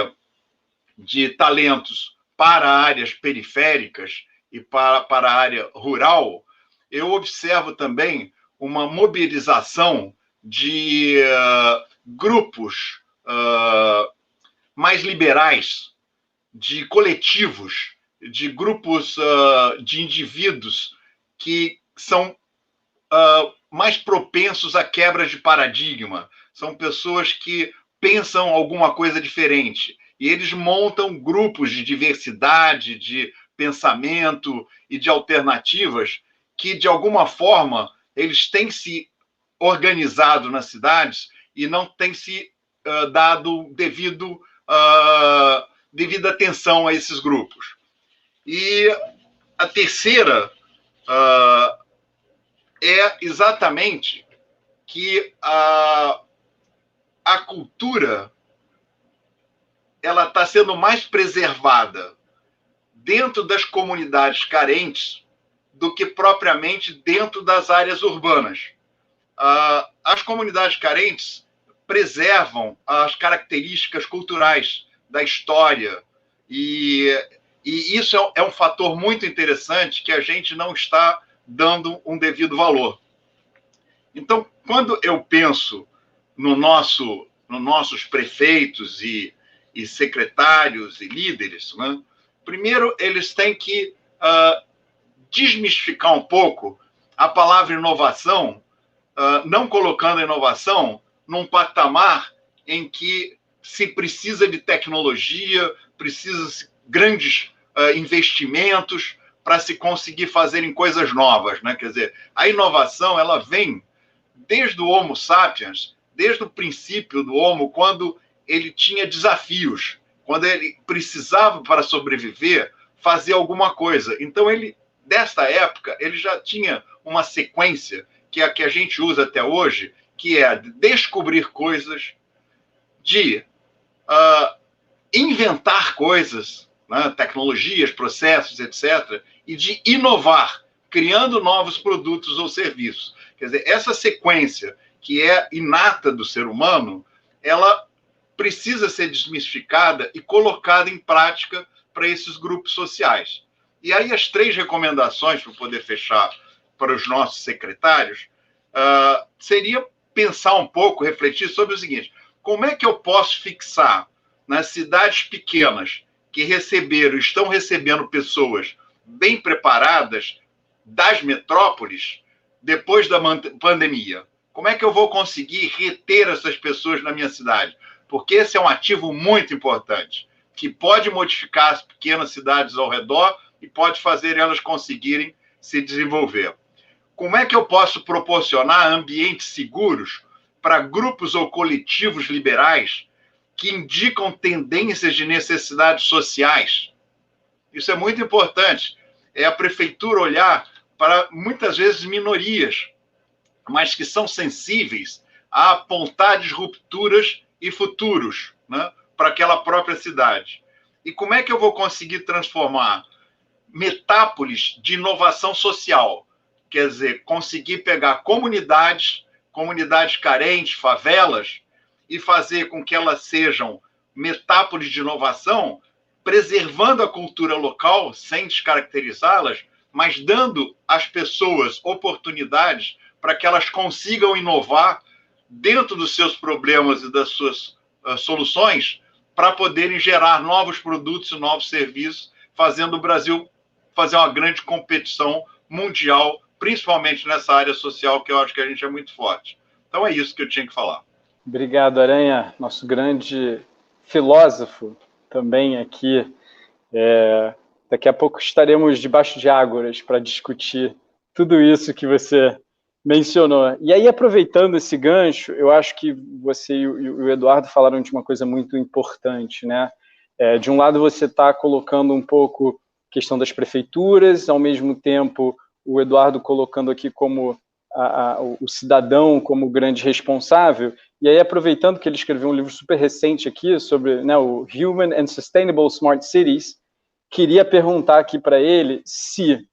talentos para áreas periféricas e para a área rural, eu observo também uma mobilização de grupos mais liberais, de coletivos, de grupos de indivíduos que são mais propensos à quebra de paradigma. São pessoas que pensam alguma coisa diferente. E eles montam grupos de diversidade, de pensamento e de alternativas que, de alguma forma, eles têm se organizado nas cidades e não têm se dado devida atenção a esses grupos. E a terceira é exatamente que a cultura ela está sendo mais preservada dentro das comunidades carentes do que propriamente dentro das áreas urbanas. As comunidades carentes preservam as características culturais da história e isso é um fator muito interessante que a gente não está dando um devido valor. Então, quando eu penso nossos prefeitos e secretários e líderes, né? Primeiro, eles têm que desmistificar um pouco a palavra inovação, não colocando a inovação num patamar em que se precisa de tecnologia, precisa de grandes investimentos para se conseguir fazerem coisas novas, né? Quer dizer, a inovação ela vem desde o Homo sapiens, desde o princípio do Homo, quando ele tinha desafios, quando ele precisava, para sobreviver, fazer alguma coisa. Então, desta época, ele já tinha uma sequência, que é a que a gente usa até hoje, que é de descobrir coisas, de inventar coisas, né, tecnologias, processos, etc., e de inovar, criando novos produtos ou serviços. Quer dizer, essa sequência que é inata do ser humano, ela precisa ser desmistificada e colocada em prática para esses grupos sociais. E aí as 3 recomendações, para poder fechar para os nossos secretários, seria pensar um pouco, refletir sobre o seguinte: como é que eu posso fixar nas cidades pequenas que estão recebendo pessoas bem preparadas das metrópoles depois da pandemia? Como é que eu vou conseguir reter essas pessoas na minha cidade? Porque esse é um ativo muito importante, que pode modificar as pequenas cidades ao redor e pode fazer elas conseguirem se desenvolver. Como é que eu posso proporcionar ambientes seguros para grupos ou coletivos liberais que indicam tendências de necessidades sociais? Isso é muito importante. É a prefeitura olhar para, muitas vezes, minorias, mas que são sensíveis a apontar disrupturas e futuros, né, para aquela própria cidade. E como é que eu vou conseguir transformar metápoles de inovação social? Quer dizer, conseguir pegar comunidades carentes, favelas, e fazer com que elas sejam metápoles de inovação, preservando a cultura local, sem descaracterizá-las, mas dando às pessoas oportunidades para que elas consigam inovar dentro dos seus problemas e das suas soluções, para poderem gerar novos produtos e novos serviços, fazendo o Brasil fazer uma grande competição mundial, principalmente nessa área social, que eu acho que a gente é muito forte. Então é isso que eu tinha que falar. Obrigado, Aranha, nosso grande filósofo também aqui. Daqui a pouco estaremos debaixo de ágoras para discutir tudo isso que você mencionou. E aí, aproveitando esse gancho, eu acho que você e o Eduardo falaram de uma coisa muito importante, né? De um lado, você está colocando um pouco a questão das prefeituras, ao mesmo tempo, o Eduardo colocando aqui como o cidadão como grande responsável. E aí, aproveitando que ele escreveu um livro super recente aqui sobre, né, o Human and Sustainable Smart Cities, queria perguntar aqui para ele se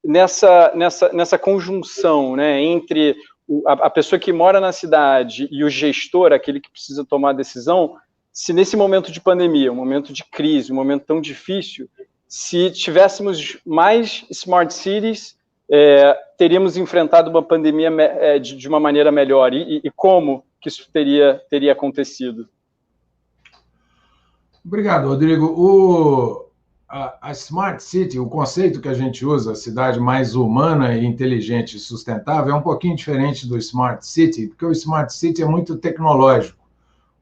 nessa conjunção, né, entre a pessoa que mora na cidade e o gestor, aquele que precisa tomar a decisão, se nesse momento de pandemia, um momento de crise, um momento tão difícil, se tivéssemos mais smart cities, teríamos enfrentado uma pandemia de uma maneira melhor, e como que isso teria acontecido? Obrigado, Rodrigo. A Smart City, o conceito que a gente usa, a cidade mais humana e inteligente e sustentável, é um pouquinho diferente do Smart City, porque o Smart City é muito tecnológico.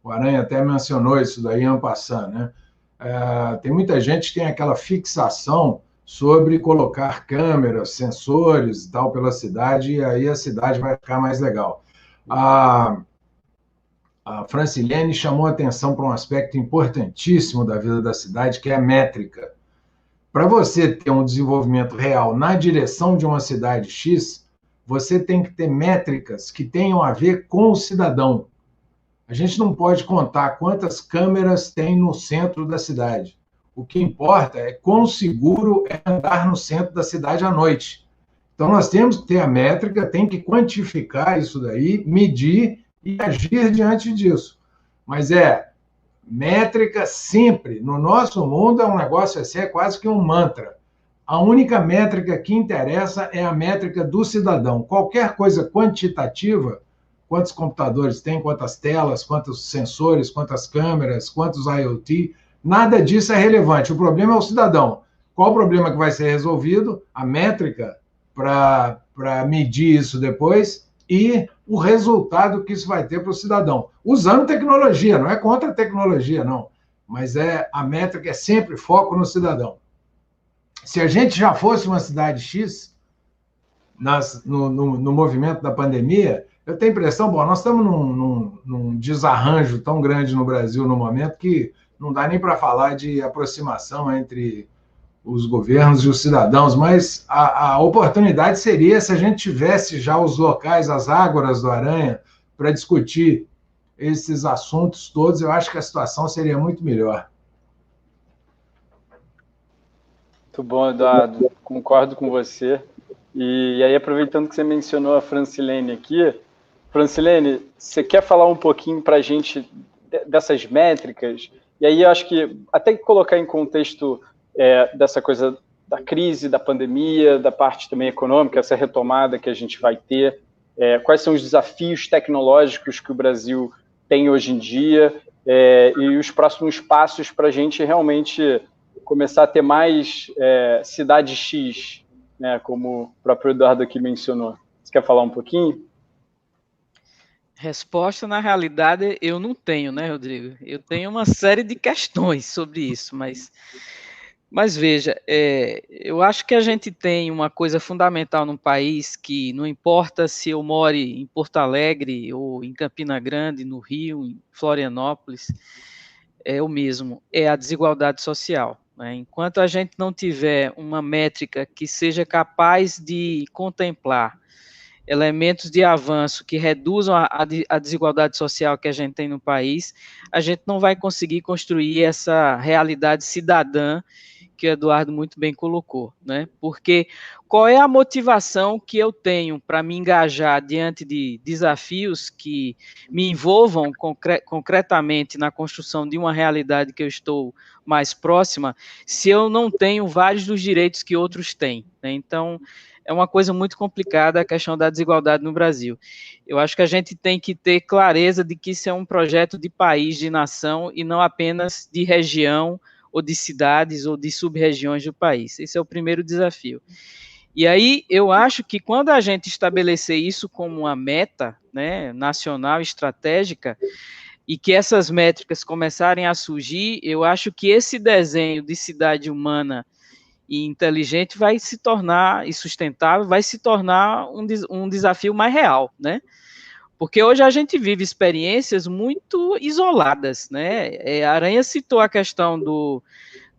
O Aranha até mencionou isso daí en passant, né? Tem muita gente que tem aquela fixação sobre colocar câmeras, sensores e tal pela cidade, e aí a cidade vai ficar mais legal. A Francilene chamou a atenção para um aspecto importantíssimo da vida da cidade, que é a métrica. Para você ter um desenvolvimento real na direção de uma cidade X, você tem que ter métricas que tenham a ver com o cidadão. A gente não pode contar quantas câmeras tem no centro da cidade. O que importa é quão seguro é andar no centro da cidade à noite. Então, nós temos que ter a métrica, tem que quantificar isso daí, medir e agir diante disso. Mas métrica sempre, no nosso mundo, é um negócio assim, é quase que um mantra. A única métrica que interessa é a métrica do cidadão. Qualquer coisa quantitativa, quantos computadores tem, quantas telas, quantos sensores, quantas câmeras, quantos IoT, nada disso é relevante. O problema é o cidadão. Qual o problema que vai ser resolvido? A métrica para medir isso depois e o resultado que isso vai ter para o cidadão. Usando tecnologia, não é contra a tecnologia, não. Mas a métrica é sempre foco no cidadão. Se a gente já fosse uma cidade X, no movimento da pandemia, eu tenho a impressão, nós estamos num desarranjo tão grande no Brasil no momento que não dá nem para falar de aproximação entre os governos e os cidadãos, mas a oportunidade seria se a gente tivesse já os locais, as ágoras do Aranha, para discutir esses assuntos todos. Eu acho que a situação seria muito melhor. Muito bom, Eduardo. Concordo com você. E aí, aproveitando que você mencionou a Francilene aqui, Francilene, você quer falar um pouquinho para a gente dessas métricas? E aí, eu acho que até colocar em contexto dessa coisa da crise, da pandemia, da parte também econômica, essa retomada que a gente vai ter, quais são os desafios tecnológicos que o Brasil tem hoje em dia, e os próximos passos para a gente realmente começar a ter mais cidade X, né, como o próprio Eduardo aqui mencionou. Você quer falar um pouquinho? Resposta, na realidade, eu não tenho, né, Rodrigo? Eu tenho uma série de questões sobre isso, mas Mas veja, eu acho que a gente tem uma coisa fundamental no país que não importa se eu moro em Porto Alegre ou em Campina Grande, no Rio, em Florianópolis, é o mesmo, é a desigualdade social. Né? Enquanto a gente não tiver uma métrica que seja capaz de contemplar elementos de avanço que reduzam a desigualdade social que a gente tem no país, a gente não vai conseguir construir essa realidade cidadã que o Eduardo muito bem colocou, né? Porque qual é a motivação que eu tenho para me engajar diante de desafios que me envolvam concretamente na construção de uma realidade que eu estou mais próxima, se eu não tenho vários dos direitos que outros têm, né? Então, é uma coisa muito complicada a questão da desigualdade no Brasil. Eu acho que a gente tem que ter clareza de que isso é um projeto de país, de nação, e não apenas de região, ou de cidades, ou de sub-regiões do país. Esse é o primeiro desafio. E aí, eu acho que quando a gente estabelecer isso como uma meta, né, nacional, estratégica, e que essas métricas começarem a surgir, eu acho que esse desenho de cidade humana e inteligente vai se tornar, e sustentável, vai se tornar um desafio mais real, né? Porque hoje a gente vive experiências muito isoladas, né? A Aranha citou a questão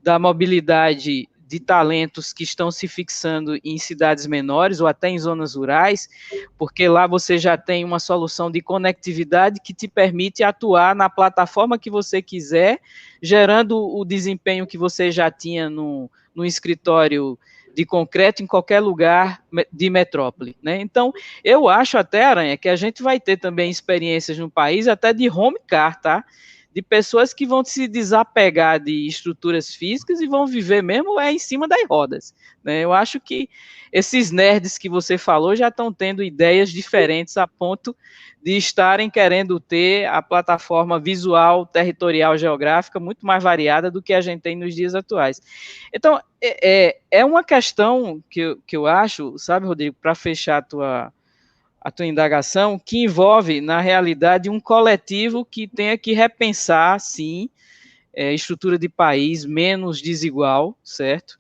da mobilidade de talentos que estão se fixando em cidades menores ou até em zonas rurais, porque lá você já tem uma solução de conectividade que te permite atuar na plataforma que você quiser, gerando o desempenho que você já tinha no escritório de concreto em qualquer lugar de metrópole, né? Então, eu acho até, Aranha, que a gente vai ter também experiências no país até de home car, tá? De pessoas que vão se desapegar de estruturas físicas e vão viver mesmo em cima das rodas, né? Eu acho que esses nerds que você falou já estão tendo ideias diferentes a ponto de estarem querendo ter a plataforma visual, territorial, geográfica muito mais variada do que a gente tem nos dias atuais. Então, é uma questão que eu acho, sabe, Rodrigo, para fechar a tua indagação, que envolve, na realidade, um coletivo que tenha que repensar, sim, estrutura de país menos desigual, certo?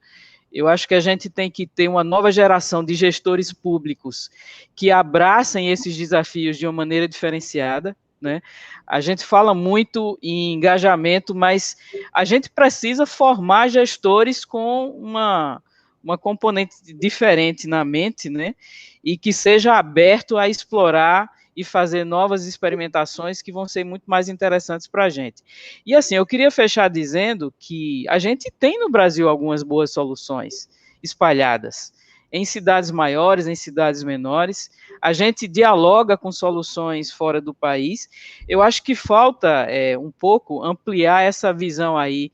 Eu acho que a gente tem que ter uma nova geração de gestores públicos que abracem esses desafios de uma maneira diferenciada, né? A gente fala muito em engajamento, mas a gente precisa formar gestores com uma componente diferente na mente, né? E que seja aberto a explorar e fazer novas experimentações que vão ser muito mais interessantes para a gente. E assim, eu queria fechar dizendo que a gente tem no Brasil algumas boas soluções espalhadas, em cidades maiores, em cidades menores, a gente dialoga com soluções fora do país. Eu acho que falta um pouco ampliar essa visão aí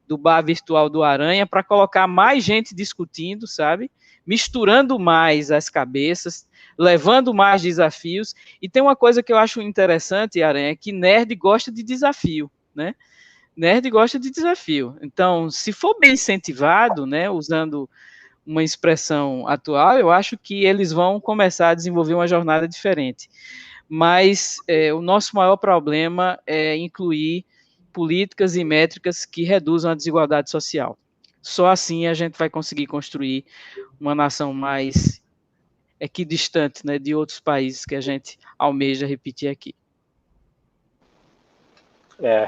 do bar virtual do Aranha para colocar mais gente discutindo, sabe? Misturando mais as cabeças, levando mais desafios. E tem uma coisa que eu acho interessante, Aranha, é que nerd gosta de desafio, né? Nerd gosta de desafio. Então, se for bem incentivado, né, usando uma expressão atual, eu acho que eles vão começar a desenvolver uma jornada diferente. Mas o nosso maior problema é incluir políticas e métricas que reduzam a desigualdade social. Só assim a gente vai conseguir construir uma nação mais equidistante, né, de outros países que a gente almeja repetir aqui.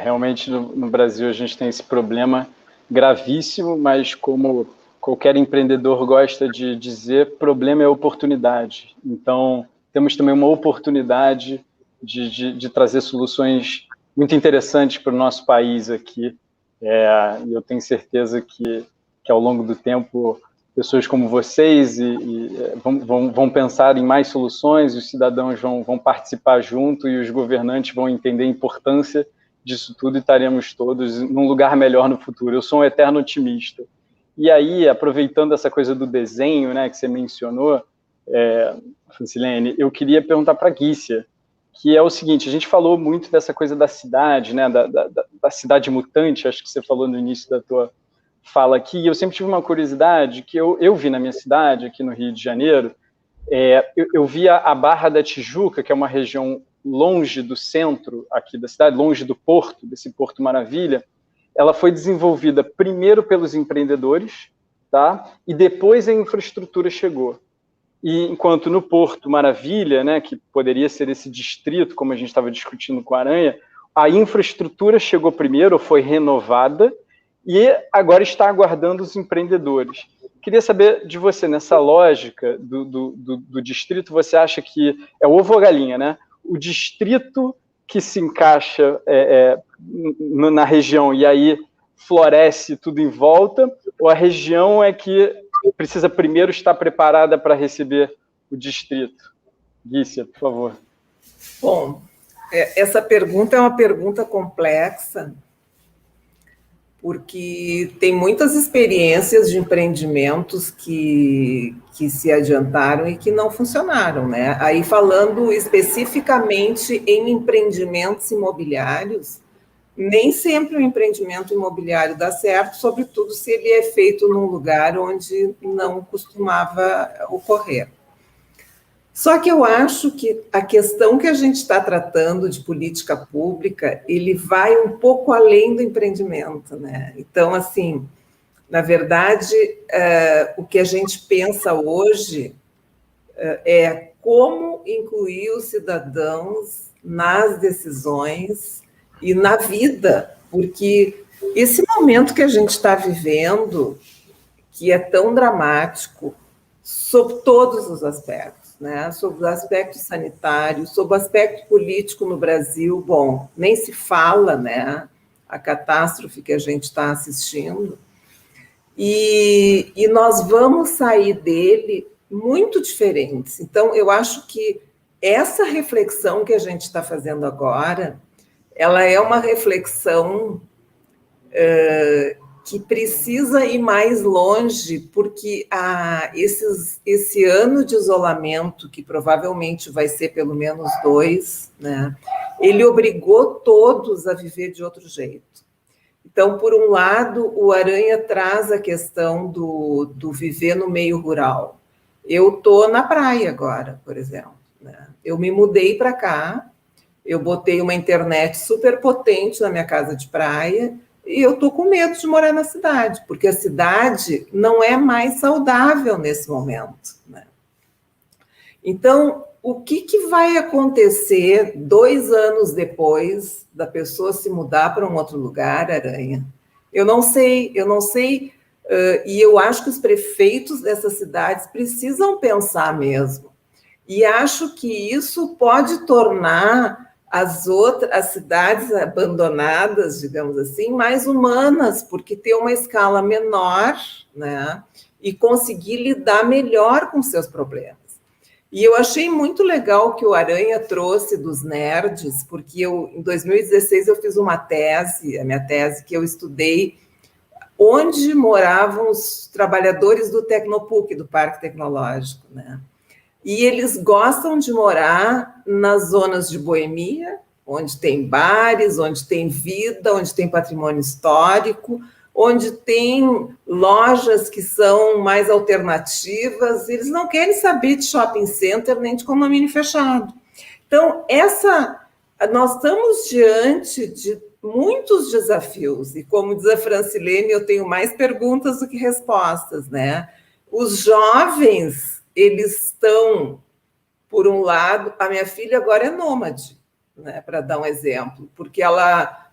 Realmente no Brasil a gente tem esse problema gravíssimo, mas como qualquer empreendedor gosta de dizer, problema é oportunidade. Então, temos também uma oportunidade de trazer soluções muito interessantes para o nosso país aqui. E eu tenho certeza que ao longo do tempo, pessoas como vocês vão pensar em mais soluções, os cidadãos vão participar junto e os governantes vão entender a importância disso tudo e estaremos todos num lugar melhor no futuro. Eu sou um eterno otimista. E aí, aproveitando essa coisa do desenho, né, que você mencionou, Francilene, eu queria perguntar para a Guícia, que é o seguinte, a gente falou muito dessa coisa da cidade, né, da cidade mutante, acho que você falou no início da tua fala aqui, e eu sempre tive uma curiosidade que eu vi na minha cidade, aqui no Rio de Janeiro, eu vi a Barra da Tijuca, que é uma região longe do centro aqui da cidade, longe do porto, desse Porto Maravilha, ela foi desenvolvida primeiro pelos empreendedores, tá? E depois a infraestrutura chegou. E enquanto no Porto Maravilha, né, que poderia ser esse distrito, como a gente estava discutindo com a Aranha, a infraestrutura chegou primeiro, foi renovada, e agora está aguardando os empreendedores. Queria saber de você, nessa lógica do distrito, você acha que é ovo ou galinha, né? O distrito que se encaixa na região e aí floresce tudo em volta, ou a região é que precisa primeiro estar preparada para receber o distrito? Gícia, por favor. Bom, essa pergunta é uma pergunta complexa, porque tem muitas experiências de empreendimentos que se adiantaram e que não funcionaram, né? Aí, falando especificamente em empreendimentos imobiliários, nem sempre o empreendimento imobiliário dá certo, sobretudo se ele é feito num lugar onde não costumava ocorrer. Só que eu acho que a questão que a gente está tratando de política pública, ele vai um pouco além do empreendimento, né? Então, assim, na verdade, o que a gente pensa hoje é como incluir os cidadãos nas decisões e na vida, porque esse momento que a gente está vivendo, que é tão dramático, sob todos os aspectos, né? Sobre o aspecto sanitário, sobre o aspecto político no Brasil, bom, nem se fala, né? A catástrofe que a gente está assistindo. E nós vamos sair dele muito diferentes. Então, eu acho que essa reflexão que a gente está fazendo agora, ela é uma reflexão que precisa ir mais longe, porque esse ano de isolamento, que provavelmente vai ser pelo menos 2, né, ele obrigou todos a viver de outro jeito. Então, por um lado, o Aranha traz a questão do viver no meio rural. Eu estou na praia agora, por exemplo, né? Eu me mudei para cá, eu botei uma internet super potente na minha casa de praia, e eu estou com medo de morar na cidade, porque a cidade não é mais saudável nesse momento, né? Então, o que vai acontecer 2 anos depois da pessoa se mudar para um outro lugar, Aranha? Eu não sei, e eu acho que os prefeitos dessas cidades precisam pensar mesmo. E acho que isso pode tornar as cidades abandonadas, digamos assim, mais humanas, porque tem uma escala menor, né? E conseguir lidar melhor com seus problemas. E eu achei muito legal que o Aranha trouxe dos nerds, porque em 2016 eu fiz uma tese, a minha tese, que eu estudei onde moravam os trabalhadores do Tecnopuc, do Parque Tecnológico, né? E eles gostam de morar nas zonas de boemia, onde tem bares, onde tem vida, onde tem patrimônio histórico, onde tem lojas que são mais alternativas. Eles não querem saber de shopping center nem de condomínio fechado. Então, nós estamos diante de muitos desafios, e como diz a Francilene, eu tenho mais perguntas do que respostas, né? Os jovens, eles estão, por um lado, a minha filha agora é nômade, né, para dar um exemplo, porque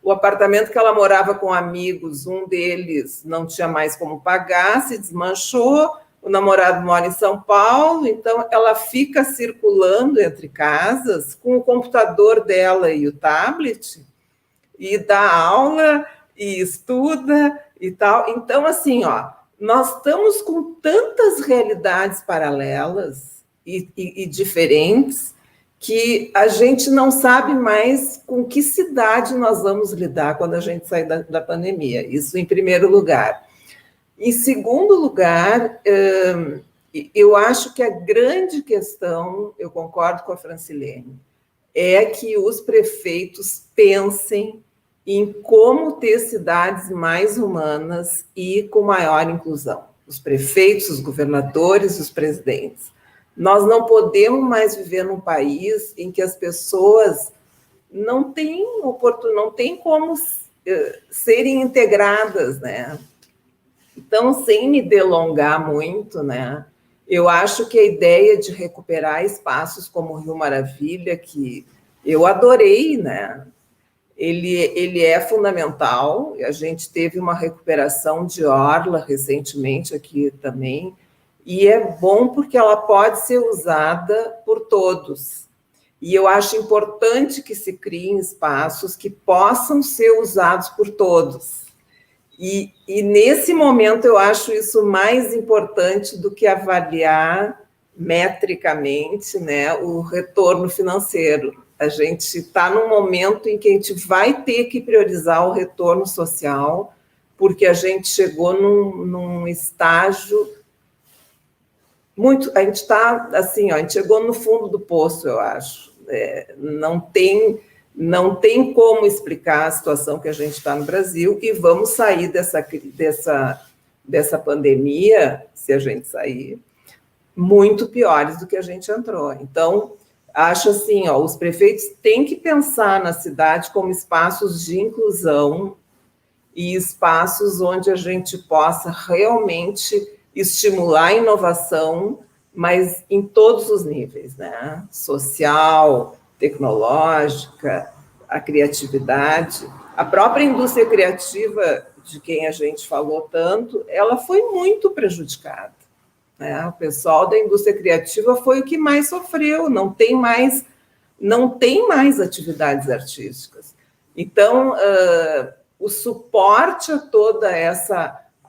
o apartamento que ela morava com amigos, um deles não tinha mais como pagar, se desmanchou, o namorado mora em São Paulo, então ela fica circulando entre casas com o computador dela e o tablet, e dá aula, e estuda, e tal. Então, assim, nós estamos com tantas realidades paralelas e diferentes que a gente não sabe mais com que cidade nós vamos lidar quando a gente sair da pandemia. Isso em primeiro lugar. Em segundo lugar, eu acho que a grande questão, eu concordo com a Francilene, é que os prefeitos pensem em como ter cidades mais humanas e com maior inclusão. Os prefeitos, os governadores, os presidentes. Nós não podemos mais viver num país em que as pessoas não têm como serem integradas, né? Então, sem me delongar muito, né, eu acho que a ideia de recuperar espaços como o Rio Maravilha, que eu adorei, né, ele é fundamental. A gente teve uma recuperação de orla recentemente aqui também, e é bom porque ela pode ser usada por todos. E eu acho importante que se criem espaços que possam ser usados por todos. E nesse momento eu acho isso mais importante do que avaliar metricamente, né, o retorno financeiro. A gente está num momento em que a gente vai ter que priorizar o retorno social, porque a gente chegou num estágio muito... A gente está assim, ó, a gente chegou no fundo do poço, eu acho. Não tem como explicar a situação que a gente está no Brasil, e vamos sair dessa pandemia, se a gente sair, muito piores do que a gente entrou. Então, acho assim, ó, os prefeitos têm que pensar na cidade como espaços de inclusão e espaços onde a gente possa realmente estimular a inovação, mas em todos os níveis, né? Social, tecnológica, a criatividade. A própria indústria criativa, de quem a gente falou tanto, ela foi muito prejudicada, né? O pessoal da indústria criativa foi o que mais sofreu, não tem mais atividades artísticas. Então, o suporte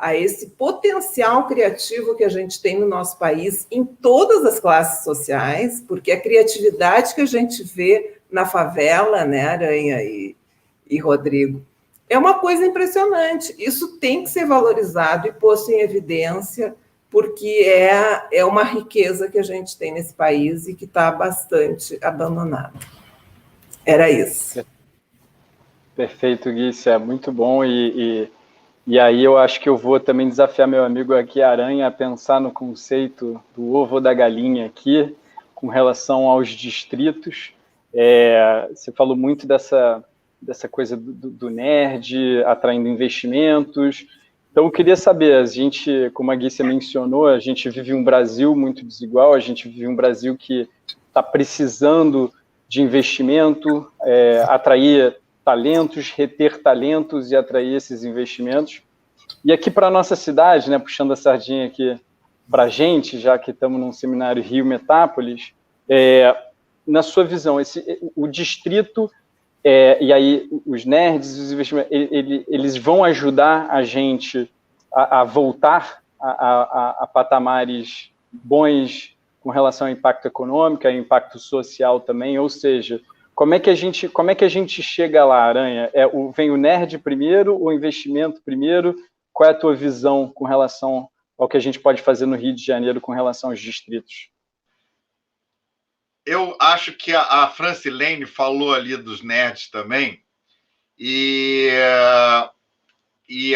a esse potencial criativo que a gente tem no nosso país, em todas as classes sociais, porque a criatividade que a gente vê na favela, né, Aranha e Rodrigo, é uma coisa impressionante. Isso tem que ser valorizado e posto em evidência, porque é uma riqueza que a gente tem nesse país e que está bastante abandonada. Era isso. Perfeito, Gui, isso é muito bom, e aí eu acho que eu vou também desafiar meu amigo aqui, Aranha, a pensar no conceito do ovo ou da galinha aqui, com relação aos distritos. Você falou muito dessa coisa do nerd atraindo investimentos. Então, eu queria saber, a gente, como a Gui mencionou, a gente vive um Brasil muito desigual, a gente vive um Brasil que está precisando de investimento, atrair talentos, reter talentos e atrair esses investimentos. E aqui para a nossa cidade, né, puxando a sardinha aqui para a gente, já que estamos num seminário Rio Metápolis, na sua visão, o distrito, e aí os nerds, os investimentos, eles vão ajudar a gente a voltar a patamares bons com relação ao impacto econômico, ao impacto social também, ou seja, como é que a gente chega lá, Aranha? Vem o nerd primeiro, o investimento primeiro? Qual é a tua visão com relação ao que a gente pode fazer no Rio de Janeiro com relação aos distritos? Eu acho que a Francilene falou ali dos nerds também, e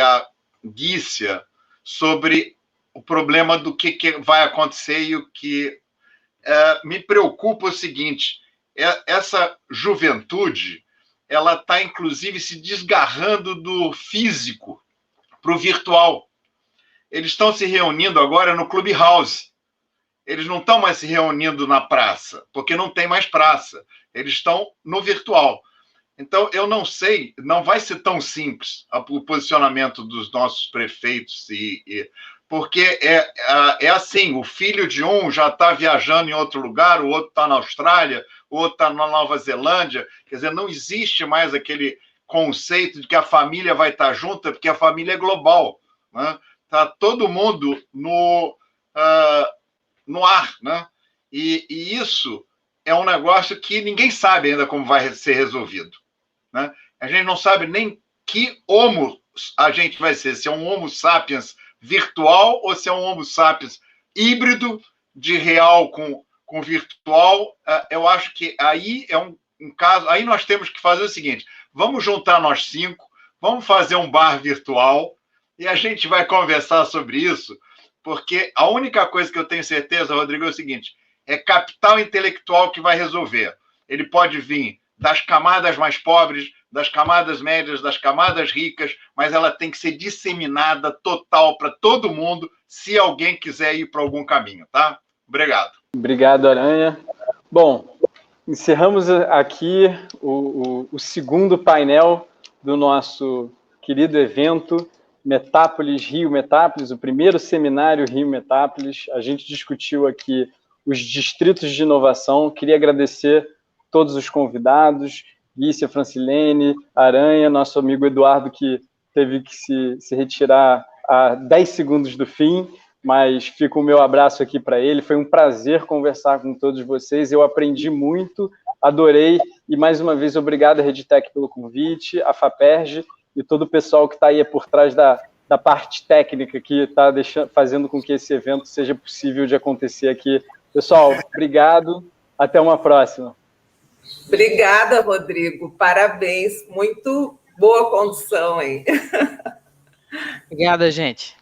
a Guícia sobre o problema do que vai acontecer, e o que me preocupa é o seguinte: essa juventude, ela está, inclusive, se desgarrando do físico para o virtual. Eles estão se reunindo agora no Clubhouse. Eles não estão mais se reunindo na praça, porque não tem mais praça. Eles estão no virtual. Então, eu não sei, não vai ser tão simples o posicionamento dos nossos prefeitos, porque é assim, o filho de um já está viajando em outro lugar, o outro está na Austrália, o outro está na Nova Zelândia. Quer dizer, não existe mais aquele conceito de que a família vai estar junta, porque a família é global, né? Está todo mundo no ar, né? E isso é um negócio que ninguém sabe ainda como vai ser resolvido, né? A gente não sabe nem que homo a gente vai ser, se é um homo sapiens virtual ou se é um homo sapiens híbrido de real com virtual. Eu acho que aí é um caso, aí nós temos que fazer o seguinte: vamos juntar nós 5, vamos fazer um bar virtual e a gente vai conversar sobre isso, porque a única coisa que eu tenho certeza, Rodrigo, é o seguinte: é capital intelectual que vai resolver. Ele pode vir das camadas mais pobres, das camadas médias, das camadas ricas, mas ela tem que ser disseminada total para todo mundo, se alguém quiser ir para algum caminho, tá? Obrigado. Obrigado, Aranha. Bom, encerramos aqui o segundo painel do nosso querido evento Metápolis, Rio Metápolis, o primeiro seminário Rio Metápolis. A gente discutiu aqui os distritos de inovação. Queria agradecer todos os convidados, Lícia, Francilene, Aranha, nosso amigo Eduardo, que teve que se retirar a 10 segundos do fim, mas fica o meu abraço aqui para ele. Foi um prazer conversar com todos vocês, eu aprendi muito, adorei, e mais uma vez, obrigado, Redtech, pelo convite, a FAPERJ e todo o pessoal que está aí por trás da parte técnica que está fazendo com que esse evento seja possível de acontecer aqui. Pessoal, obrigado, até uma próxima. Obrigada, Rodrigo, parabéns, muito boa condução aí. Obrigada, gente.